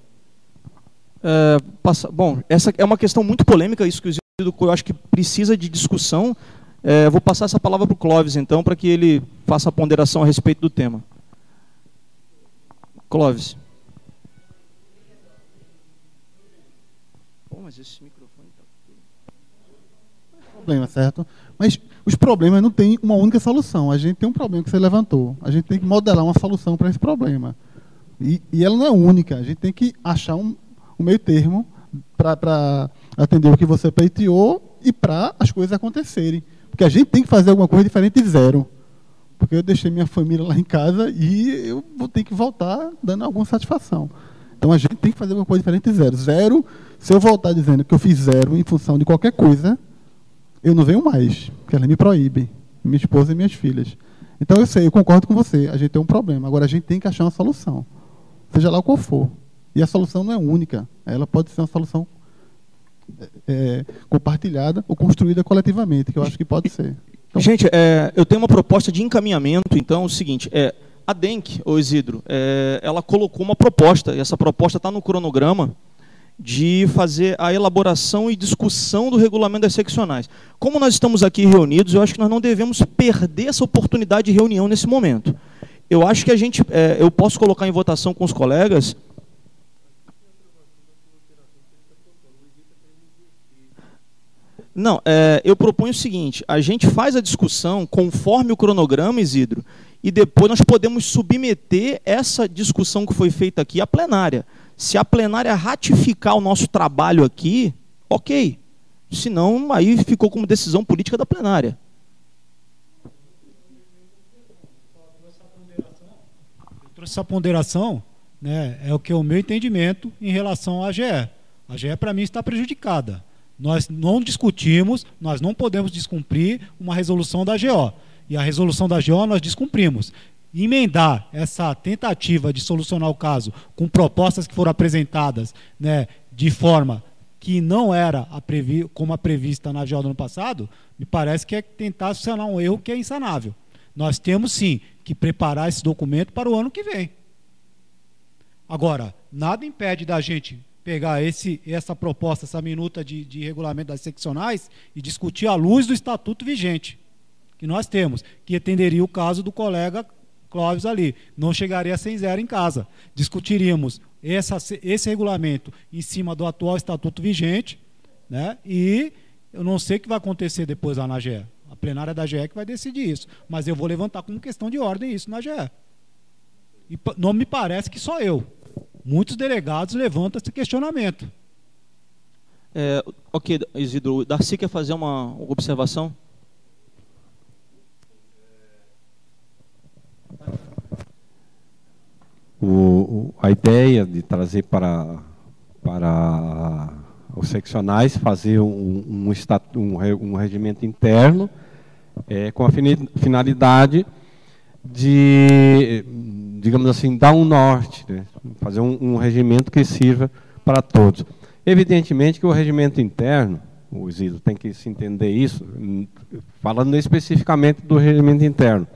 Bom, essa é uma questão muito polêmica, isso que eu acho que precisa de discussão. Vou passar essa palavra para o Clóvis, então, para que ele faça a ponderação a respeito do tema. Clóvis. Mas esse microfone tá... problema, certo? Mas os problemas não têm uma única solução. A gente tem um problema que você levantou. A gente tem que modelar uma solução para esse problema. E ela não é única. A gente tem que achar um meio termo para atender o que você pleiteou e para as coisas acontecerem. Porque a gente tem que fazer alguma coisa diferente de zero. Porque eu deixei minha família lá em casa e eu vou ter que voltar dando alguma satisfação. Então a gente tem que fazer alguma coisa diferente de zero. Zero, se eu voltar dizendo que eu fiz zero em função de qualquer coisa, eu não venho mais, porque ela me proíbe, minha esposa e minhas filhas. Então eu concordo com você, a gente tem um problema. Agora a gente tem que achar uma solução, seja lá qual for. E a solução não é única, ela pode ser uma solução compartilhada ou construída coletivamente, que eu acho que pode ser. Então, gente, eu tenho uma proposta de encaminhamento, então, é o seguinte, a DENC, o Isidro, ela colocou uma proposta, e essa proposta está no cronograma, de fazer a elaboração e discussão do regulamento das seccionais. Como nós estamos aqui reunidos, eu acho que nós não devemos perder essa oportunidade de reunião nesse momento. Eu acho que eu posso colocar em votação com os colegas... Não, eu proponho o seguinte, a gente faz a discussão conforme o cronograma, Isidro, e depois nós podemos submeter essa discussão que foi feita aqui à plenária. Se a plenária ratificar o nosso trabalho aqui, ok. Senão, aí ficou como decisão política da plenária. Eu trouxe essa ponderação, né, é o que é o meu entendimento em relação à AGE. A AGE, para mim, está prejudicada. Nós não discutimos, nós não podemos descumprir uma resolução da AGO. E a resolução da AGO nós descumprimos. Emendar essa tentativa de solucionar o caso com propostas que foram apresentadas, né, de forma que não era como a prevista na AGO do ano passado, me parece que é tentar solucionar um erro que é insanável. Nós temos, sim, que preparar esse documento para o ano que vem. Agora, nada impede da gente pegar essa proposta, essa minuta de regulamento das seccionais e discutir à luz do estatuto vigente que nós temos, que atenderia o caso do colega Clóvis ali. Não chegaria a 100-0 em casa. Discutiríamos esse regulamento em cima do atual estatuto vigente, né? E eu não sei o que vai acontecer depois lá na AGE. A plenária da AGE que vai decidir isso. Mas eu vou levantar como questão de ordem isso na AGE. E não me parece que só eu. Muitos delegados levantam esse questionamento. Ok, Isidro. O Darcy quer fazer uma observação? A ideia de trazer para os seccionais, fazer um regimento interno com a finalidade de, digamos assim, dar um norte, né? Fazer um regimento que sirva para todos. Evidentemente que o regimento interno, o Isidro, tem que se entender isso, falando especificamente do regimento interno.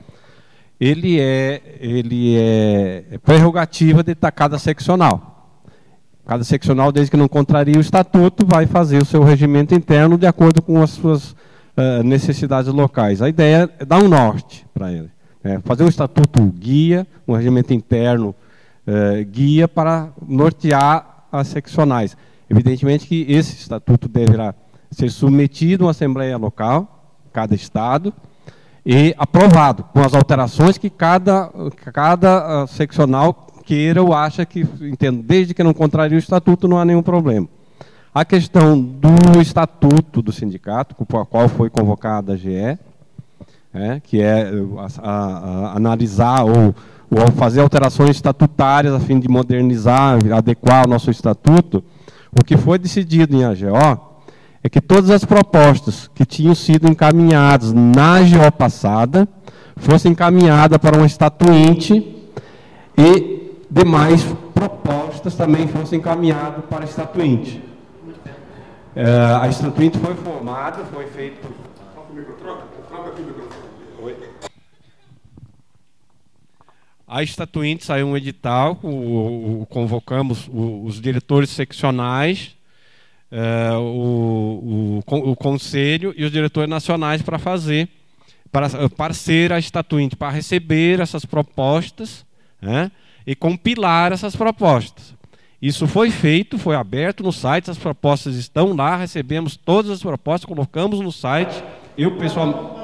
Ele é prerrogativa de cada seccional. Cada seccional, desde que não contrarie o estatuto, vai fazer o seu regimento interno de acordo com as suas necessidades locais. A ideia é dar um norte para ele. Fazer um estatuto guia, um regimento interno guia para nortear as seccionais. Evidentemente que esse estatuto deverá ser submetido a uma assembleia local, cada estado, e aprovado, com as alterações que cada seccional queira ou acha que, entendo, desde que não contrarie o estatuto, não há nenhum problema. A questão do estatuto do sindicato, com a qual foi convocada a GE, que é analisar ou fazer alterações estatutárias a fim de modernizar, adequar o nosso estatuto, o que foi decidido em AGO é que todas as propostas que tinham sido encaminhadas na AGO passada fossem encaminhadas para um estatuinte e demais propostas também fossem encaminhadas para estatuinte. A estatuinte foi formada, foi feito... A estatuinte saiu um edital, convocamos os diretores seccionais, o conselho e os diretores nacionais para ser a estatuinte, para receber essas propostas, e compilar essas propostas. Isso foi feito, foi aberto no site, as propostas estão lá, recebemos todas as propostas, colocamos no site, eu pessoalmente...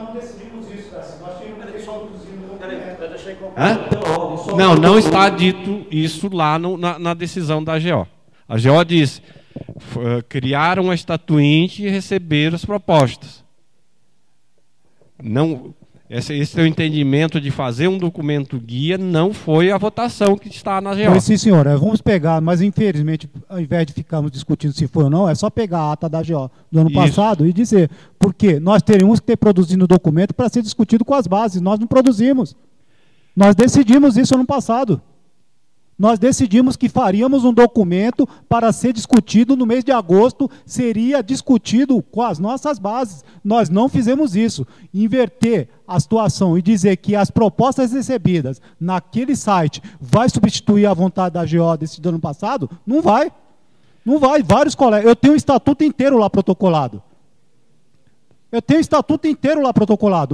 Não está dito isso lá na decisão da AGO. A AGO diz, criaram uma estatuinte e receberam as propostas. Não, esse seu entendimento de fazer um documento guia não foi a votação que está na AGO. Pois sim, senhor. Vamos pegar, mas infelizmente, ao invés de ficarmos discutindo se foi ou não, é só pegar a ata da AGO do ano passado e dizer, porque nós teríamos que ter produzido o documento para ser discutido com as bases. Nós não produzimos. Nós decidimos isso ano passado. Nós decidimos que faríamos um documento para ser discutido no mês de agosto, seria discutido com as nossas bases. Nós não fizemos isso. Inverter a situação e dizer que as propostas recebidas naquele site vai substituir a vontade da AGO desse ano passado, não vai. Não vai. Vários colegas. Eu tenho o estatuto inteiro lá protocolado.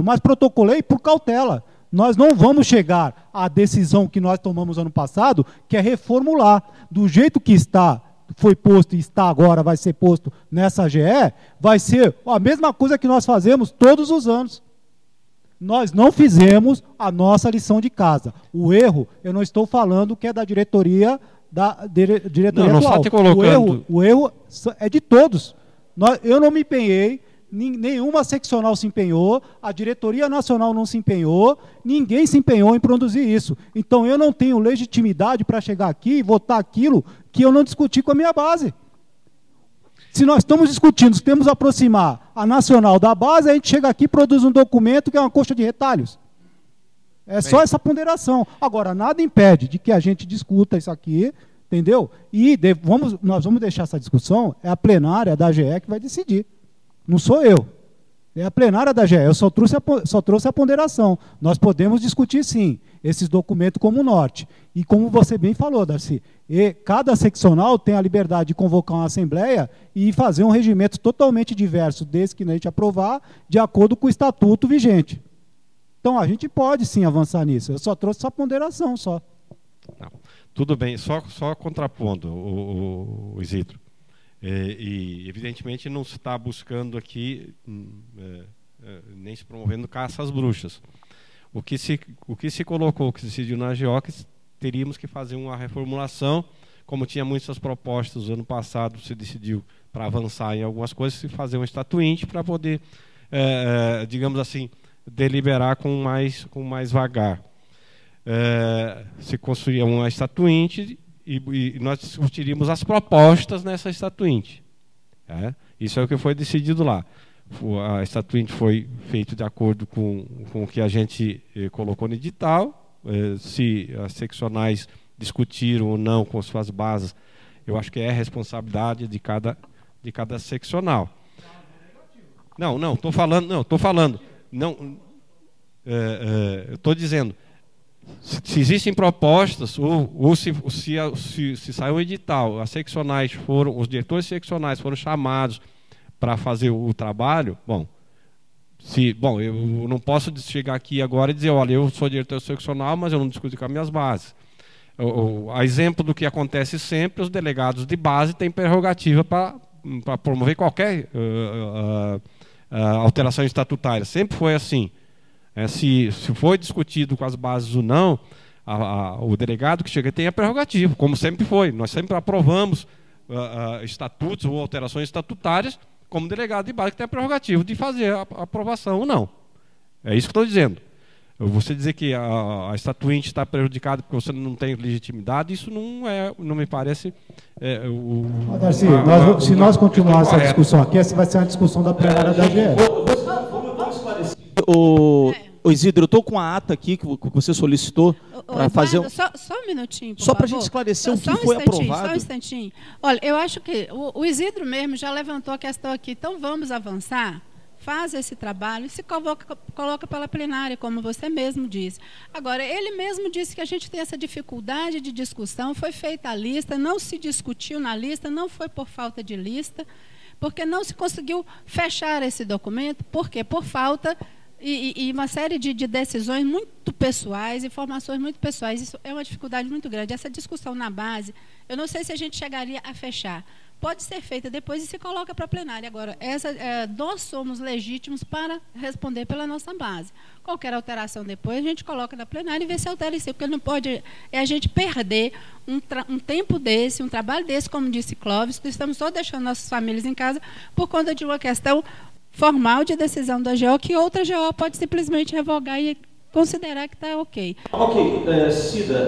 Mas protocolei por cautela. Nós não vamos chegar à decisão que nós tomamos ano passado, que é reformular. Do jeito que está, foi posto e está agora, vai ser posto nessa AGE, vai ser a mesma coisa que nós fazemos todos os anos. Nós não fizemos a nossa lição de casa. O erro, eu não estou falando que é da diretoria atual. Só te colocando... O erro é de todos. Eu não me empenhei, nenhuma seccional se empenhou, a diretoria nacional não se empenhou, ninguém se empenhou em produzir isso. Então eu não tenho legitimidade para chegar aqui e votar aquilo que eu não discuti com a minha base. Se nós estamos discutindo, temos que aproximar a nacional da base, a gente chega aqui e produz um documento que é uma coxa de retalhos. É só essa ponderação. Agora, nada impede de que a gente discuta isso aqui, entendeu? E nós vamos deixar essa discussão, é a plenária da AGE que vai decidir. Não sou eu. É a plenária da AGE. Eu só trouxe a ponderação. Nós podemos discutir, sim, esses documentos como norte. E como você bem falou, Darcy, cada seccional tem a liberdade de convocar uma assembleia e fazer um regimento totalmente diverso desse que a gente aprovar, de acordo com o estatuto vigente. Então, a gente pode, sim, avançar nisso. Eu só trouxe essa ponderação, só. Não. Tudo bem. Só contrapondo, o Isidro. E evidentemente não se está buscando aqui nem se promovendo caça às bruxas. O que se colocou, que se decidiu na AGO, que teríamos que fazer uma reformulação, como tinha muitas propostas no ano passado, se decidiu para avançar em algumas coisas, se fazer um estatuinte para poder, digamos assim, deliberar com mais vagar. Se construía uma estatuinte e nós discutiríamos as propostas nessa estatuinte. Isso é o que foi decidido lá. A estatuinte foi feita de acordo com o que a gente colocou no edital. Se as seccionais discutiram ou não com suas bases, eu acho que é responsabilidade de cada seccional. Não, estou falando. Não, eu estou dizendo, se existem propostas, ou se saiu um edital, as seccionais os diretores seccionais foram chamados para fazer o trabalho, eu não posso chegar aqui agora e dizer, olha, eu sou diretor seccional, mas eu não discuto com as minhas bases. A exemplo do que acontece sempre, os delegados de base têm prerrogativa para promover qualquer alteração estatutária. Sempre foi assim. Se foi discutido com as bases ou não, o delegado que chega tem a prerrogativa, como sempre foi. Nós sempre aprovamos estatutos ou alterações estatutárias como delegado de base que tem a prerrogativa de fazer a aprovação ou não. É isso que estou dizendo. Você dizer que a estatuinte está prejudicada porque você não tem legitimidade, isso não me parece... Darcy, se nós continuarmos essa discussão aqui, essa vai ser uma discussão da plenária da AGE. Vamos esclarecer. Isidro, eu estou com a ata aqui que você solicitou para fazer... Só um minutinho, por Só para a favor. gente esclarecer o que foi aprovado. Só um instantinho. Olha, eu acho que o Isidro mesmo já levantou a questão aqui, então vamos avançar, faz esse trabalho e se coloca pela plenária, como você mesmo disse. Agora, ele mesmo disse que a gente tem essa dificuldade de discussão, foi feita a lista, não se discutiu na lista, não foi por falta de lista, porque não se conseguiu fechar esse documento, por quê? Por falta... E uma série de decisões muito pessoais, informações muito pessoais. Isso é uma dificuldade muito grande. Essa discussão na base, eu não sei se a gente chegaria a fechar. Pode ser feita depois e se coloca para a plenária. Agora, nós somos legítimos para responder pela nossa base. Qualquer alteração depois, a gente coloca na plenária e vê se altera isso. Porque não pode a gente perder um tempo desse, um trabalho desse, como disse Clóvis, estamos só deixando nossas famílias em casa por conta de uma questão formal de decisão da AGO, que outra AGO pode simplesmente revogar e considerar que está ok. Ok, Cida,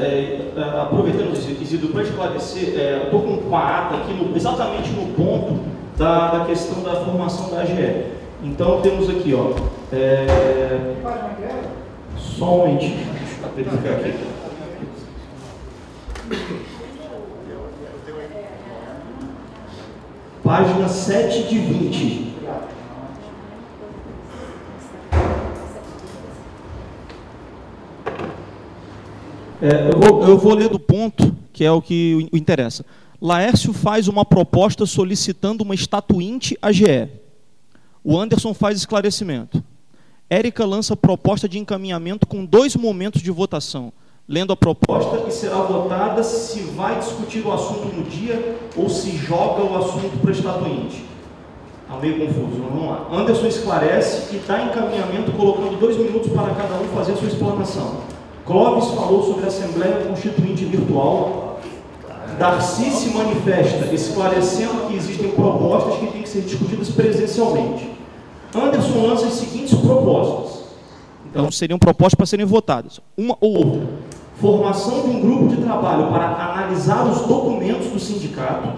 aproveitando, Isidro, para esclarecer, eu estou com a ata aqui exatamente no ponto da questão da formação da AGE. Então, temos aqui, ó, só um momentinho, deixa eu verificar aqui. Página 7 de 20. Eu vou ler do ponto, que é o que interessa. Laércio faz uma proposta solicitando uma estatuinte AGE. O Anderson faz esclarecimento. Érica lança proposta de encaminhamento com 2 momentos de votação. Lendo a proposta, e será votada se vai discutir o assunto no dia ou se joga o assunto para a estatuinte. Está meio confuso, vamos lá. Anderson esclarece e dá encaminhamento colocando 2 minutos para cada um fazer a sua explanação. Clóvis falou sobre a Assembleia Constituinte Virtual. Darcy se manifesta, esclarecendo que existem propostas que têm que ser discutidas presencialmente. Anderson lança as seguintes propostas. Então, seriam propostas para serem votadas. Uma ou outra. Formação de um grupo de trabalho para analisar os documentos do sindicato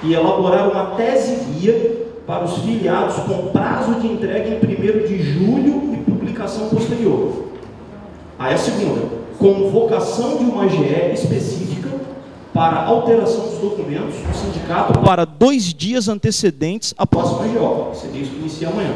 e elaborar uma tese-guia para os filiados com prazo de entrega em 1º de julho e publicação posterior. Aí a segunda, convocação de uma AGE específica para alteração dos documentos do sindicato para 2 dias antecedentes à próxima AGO. Seria isso que inicia amanhã.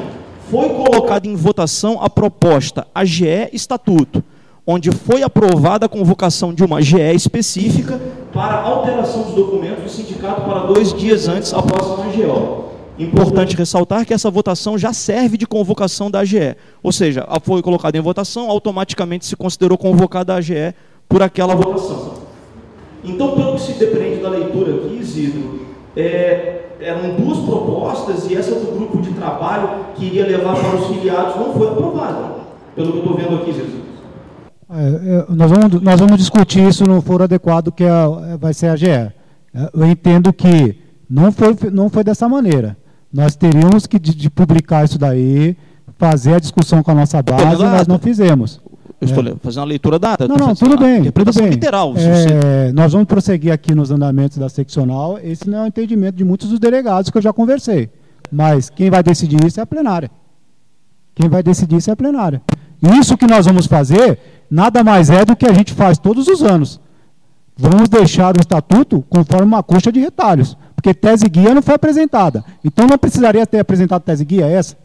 Foi colocada em votação a proposta AGE Estatuto, onde foi aprovada a convocação de uma AGE específica para alteração dos documentos do sindicato para 2 dias antes à próxima AGO. Importante ressaltar que essa votação já serve de convocação da AGE, ou seja, foi colocada em votação, automaticamente se considerou convocada a AGE por aquela votação. Então, pelo que se depreende da leitura aqui, Isidro, eram 2 propostas e essa do grupo de trabalho que iria levar para os filiados não foi aprovada, pelo que eu estou vendo aqui, Isidro. Nós vamos discutir isso no foro adequado que vai ser a AGE. Eu entendo que não foi dessa maneira. Nós teríamos que de publicar isso daí, fazer a discussão com a nossa base, e nós não fizemos. Eu estou fazendo a leitura da ata. Não, tudo bem. Interpretação literal. Nós vamos prosseguir aqui nos andamentos da seccional. Esse não é o entendimento de muitos dos delegados que eu já conversei. Mas quem vai decidir isso é a plenária. Quem vai decidir isso é a plenária. E isso que nós vamos fazer, nada mais é do que a gente faz todos os anos. Vamos deixar o estatuto conforme uma coxa de retalhos. Porque tese guia não foi apresentada. Então não precisaria ter apresentado tese guia essa.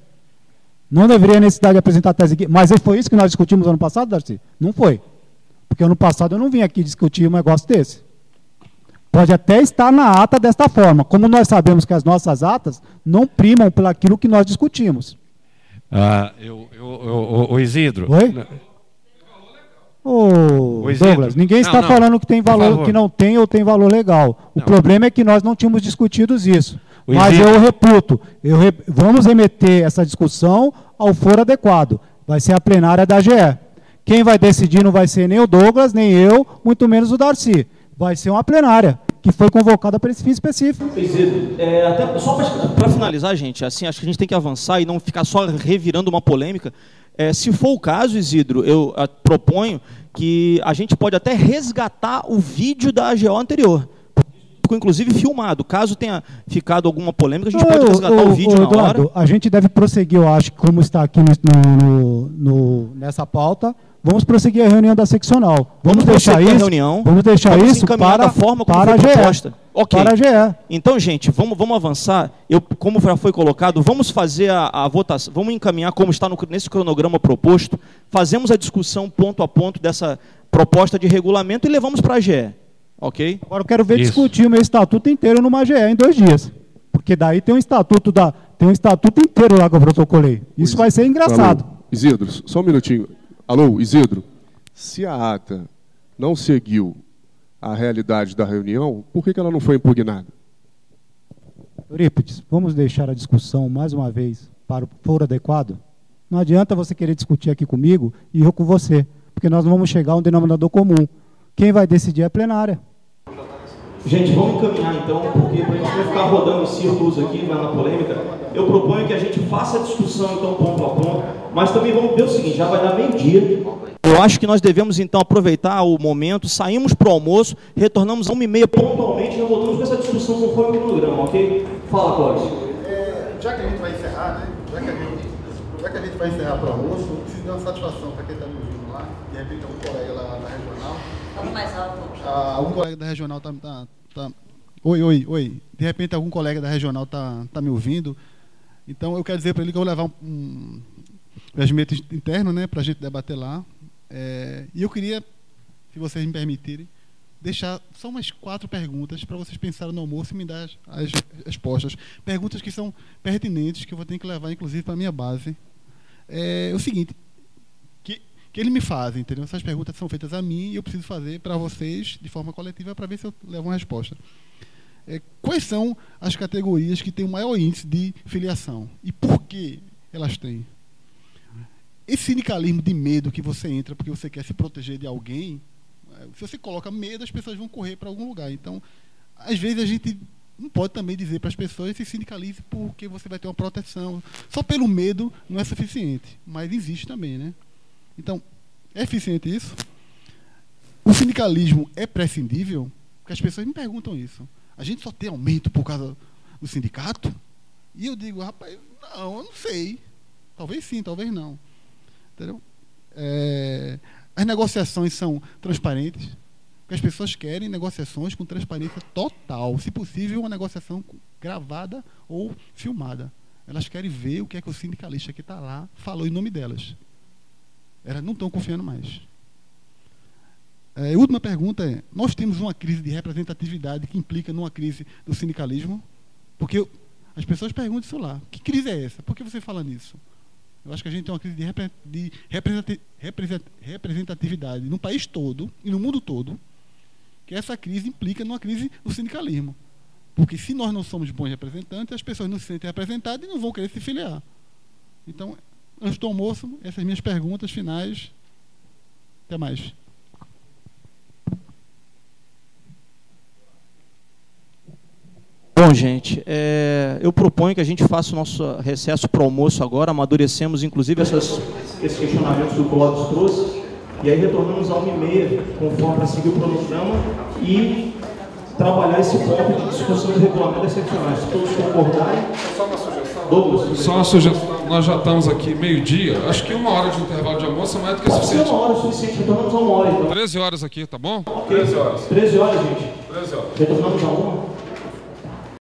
Não deveria necessidade de apresentar tese aqui. Mas foi isso que nós discutimos ano passado, Darcy? Não foi. Porque ano passado eu não vim aqui discutir um negócio desse. Pode até estar na ata desta forma. Como nós sabemos que as nossas atas não primam pelo aquilo que nós discutimos. O Isidro. Oi? Ô, Douglas, ninguém está falando que tem valor, que não tem ou tem valor legal. O problema é que nós não tínhamos discutido isso. Mas eu reputo, vamos remeter essa discussão ao foro adequado. Vai ser a plenária da AGE. Quem vai decidir não vai ser nem o Douglas, nem eu, muito menos o Darcy. Vai ser uma plenária, que foi convocada para esse fim específico. Até só para finalizar, gente, assim, acho que a gente tem que avançar e não ficar só revirando uma polêmica. Se for o caso, Isidro, eu proponho que a gente pode até resgatar o vídeo da AGO anterior. Ficou, inclusive, filmado. Caso tenha ficado alguma polêmica, a gente pode resgatar o vídeo na hora. A gente deve prosseguir, eu acho, como está aqui nessa pauta. Vamos prosseguir a reunião da seccional. Vamos deixar isso. Vamos deixar isso para a forma como foi proposta. Ok. Para a GE. Então, gente, vamos avançar. Como já foi colocado, vamos fazer a votação, vamos encaminhar como está nesse cronograma proposto. Fazemos a discussão ponto a ponto dessa proposta de regulamento e levamos para a GE. Ok? Agora eu quero ver discutir o meu estatuto inteiro numa GE em 2 dias. Porque daí tem um estatuto inteiro lá que eu protocolei. Isso vai ser engraçado. Alô, Isidro, só um minutinho. Alô, Isidro. Se a ata não seguiu a realidade da reunião, por que ela não foi impugnada? Eurípides, vamos deixar a discussão mais uma vez para o foro adequado? Não adianta você querer discutir aqui comigo e eu com você, porque nós não vamos chegar a um denominador comum. Quem vai decidir é a plenária. Gente, vamos encaminhar então, porque para a gente não ficar rodando círculos aqui, vai na polêmica, eu proponho que a gente faça a discussão então ponto a ponto, mas também vamos ver o seguinte, já vai dar meio-dia. Eu acho que nós devemos então aproveitar o momento, saímos para o almoço, retornamos a 1h30 pontualmente e já voltamos com essa discussão conforme o cronograma, ok? Fala, Cláudio. Já que a gente vai encerrar, né? Já que a gente vai encerrar para o almoço, eu preciso dar uma satisfação para quem está me ouvindo lá, de repente algum colega lá da regional. Fala mais alto. Algum colega da regional tá... Oi. De repente algum colega da regional tá me ouvindo. Então eu quero dizer para ele que eu vou levar um regimento interno, né, para a gente debater lá. E eu queria, se vocês me permitirem, deixar só umas 4 perguntas para vocês pensarem no almoço e me dar as respostas. Perguntas que são pertinentes, que eu vou ter que levar, inclusive, para a minha base. É o seguinte, que ele me faz, entendeu? Essas perguntas são feitas a mim e eu preciso fazer para vocês de forma coletiva para ver se eu levo uma resposta. Quais são as categorias que têm o maior índice de filiação? E por que elas têm? Esse sindicalismo de medo que você entra porque você quer se proteger de alguém, se você coloca medo, as pessoas vão correr para algum lugar. Então, às vezes a gente não pode também dizer para as pessoas se sindicalize porque você vai ter uma proteção. Só pelo medo não é suficiente, mas existe também, né? Então, é eficiente isso? O sindicalismo é prescindível? Porque as pessoas me perguntam isso. A gente só tem aumento por causa do sindicato? E eu digo, rapaz, não, eu não sei. Talvez sim, talvez não. Entendeu? As negociações são transparentes, porque as pessoas querem negociações com transparência total. Se possível, uma negociação gravada ou filmada. Elas querem ver o que é que o sindicalista que está lá falou em nome delas. Elas não estão confiando mais. A última pergunta é, nós temos uma crise de representatividade que implica numa crise do sindicalismo? Porque as pessoas perguntam isso lá. Que crise é essa? Por que você fala nisso? Eu acho que a gente tem uma crise de representatividade no país todo e no mundo todo, que essa crise implica numa crise do sindicalismo. Porque se nós não somos bons representantes, as pessoas não se sentem representadas e não vão querer se filiar. Então, antes do almoço, essas minhas perguntas finais. Até mais. Bom, gente, eu proponho que a gente faça o nosso recesso para o almoço agora, amadurecemos inclusive esses questionamentos que o Clóvis trouxe, e aí retornamos a 1h30, conforme para seguir o cronograma, e trabalhar esse ponto de discussão de regulamento das seccionais. Se todos concordarem... Só uma sugestão? Douglas? Só uma sugestão. Nós já estamos aqui meio-dia, acho que 1 hora de intervalo de almoço é mais do que suficiente. Pode ser 1 hora suficiente, retornamos a 1 hora, então. 13 horas aqui, tá bom? Okay. 13 horas. 13 horas, gente. 13 horas. Retornamos a 1.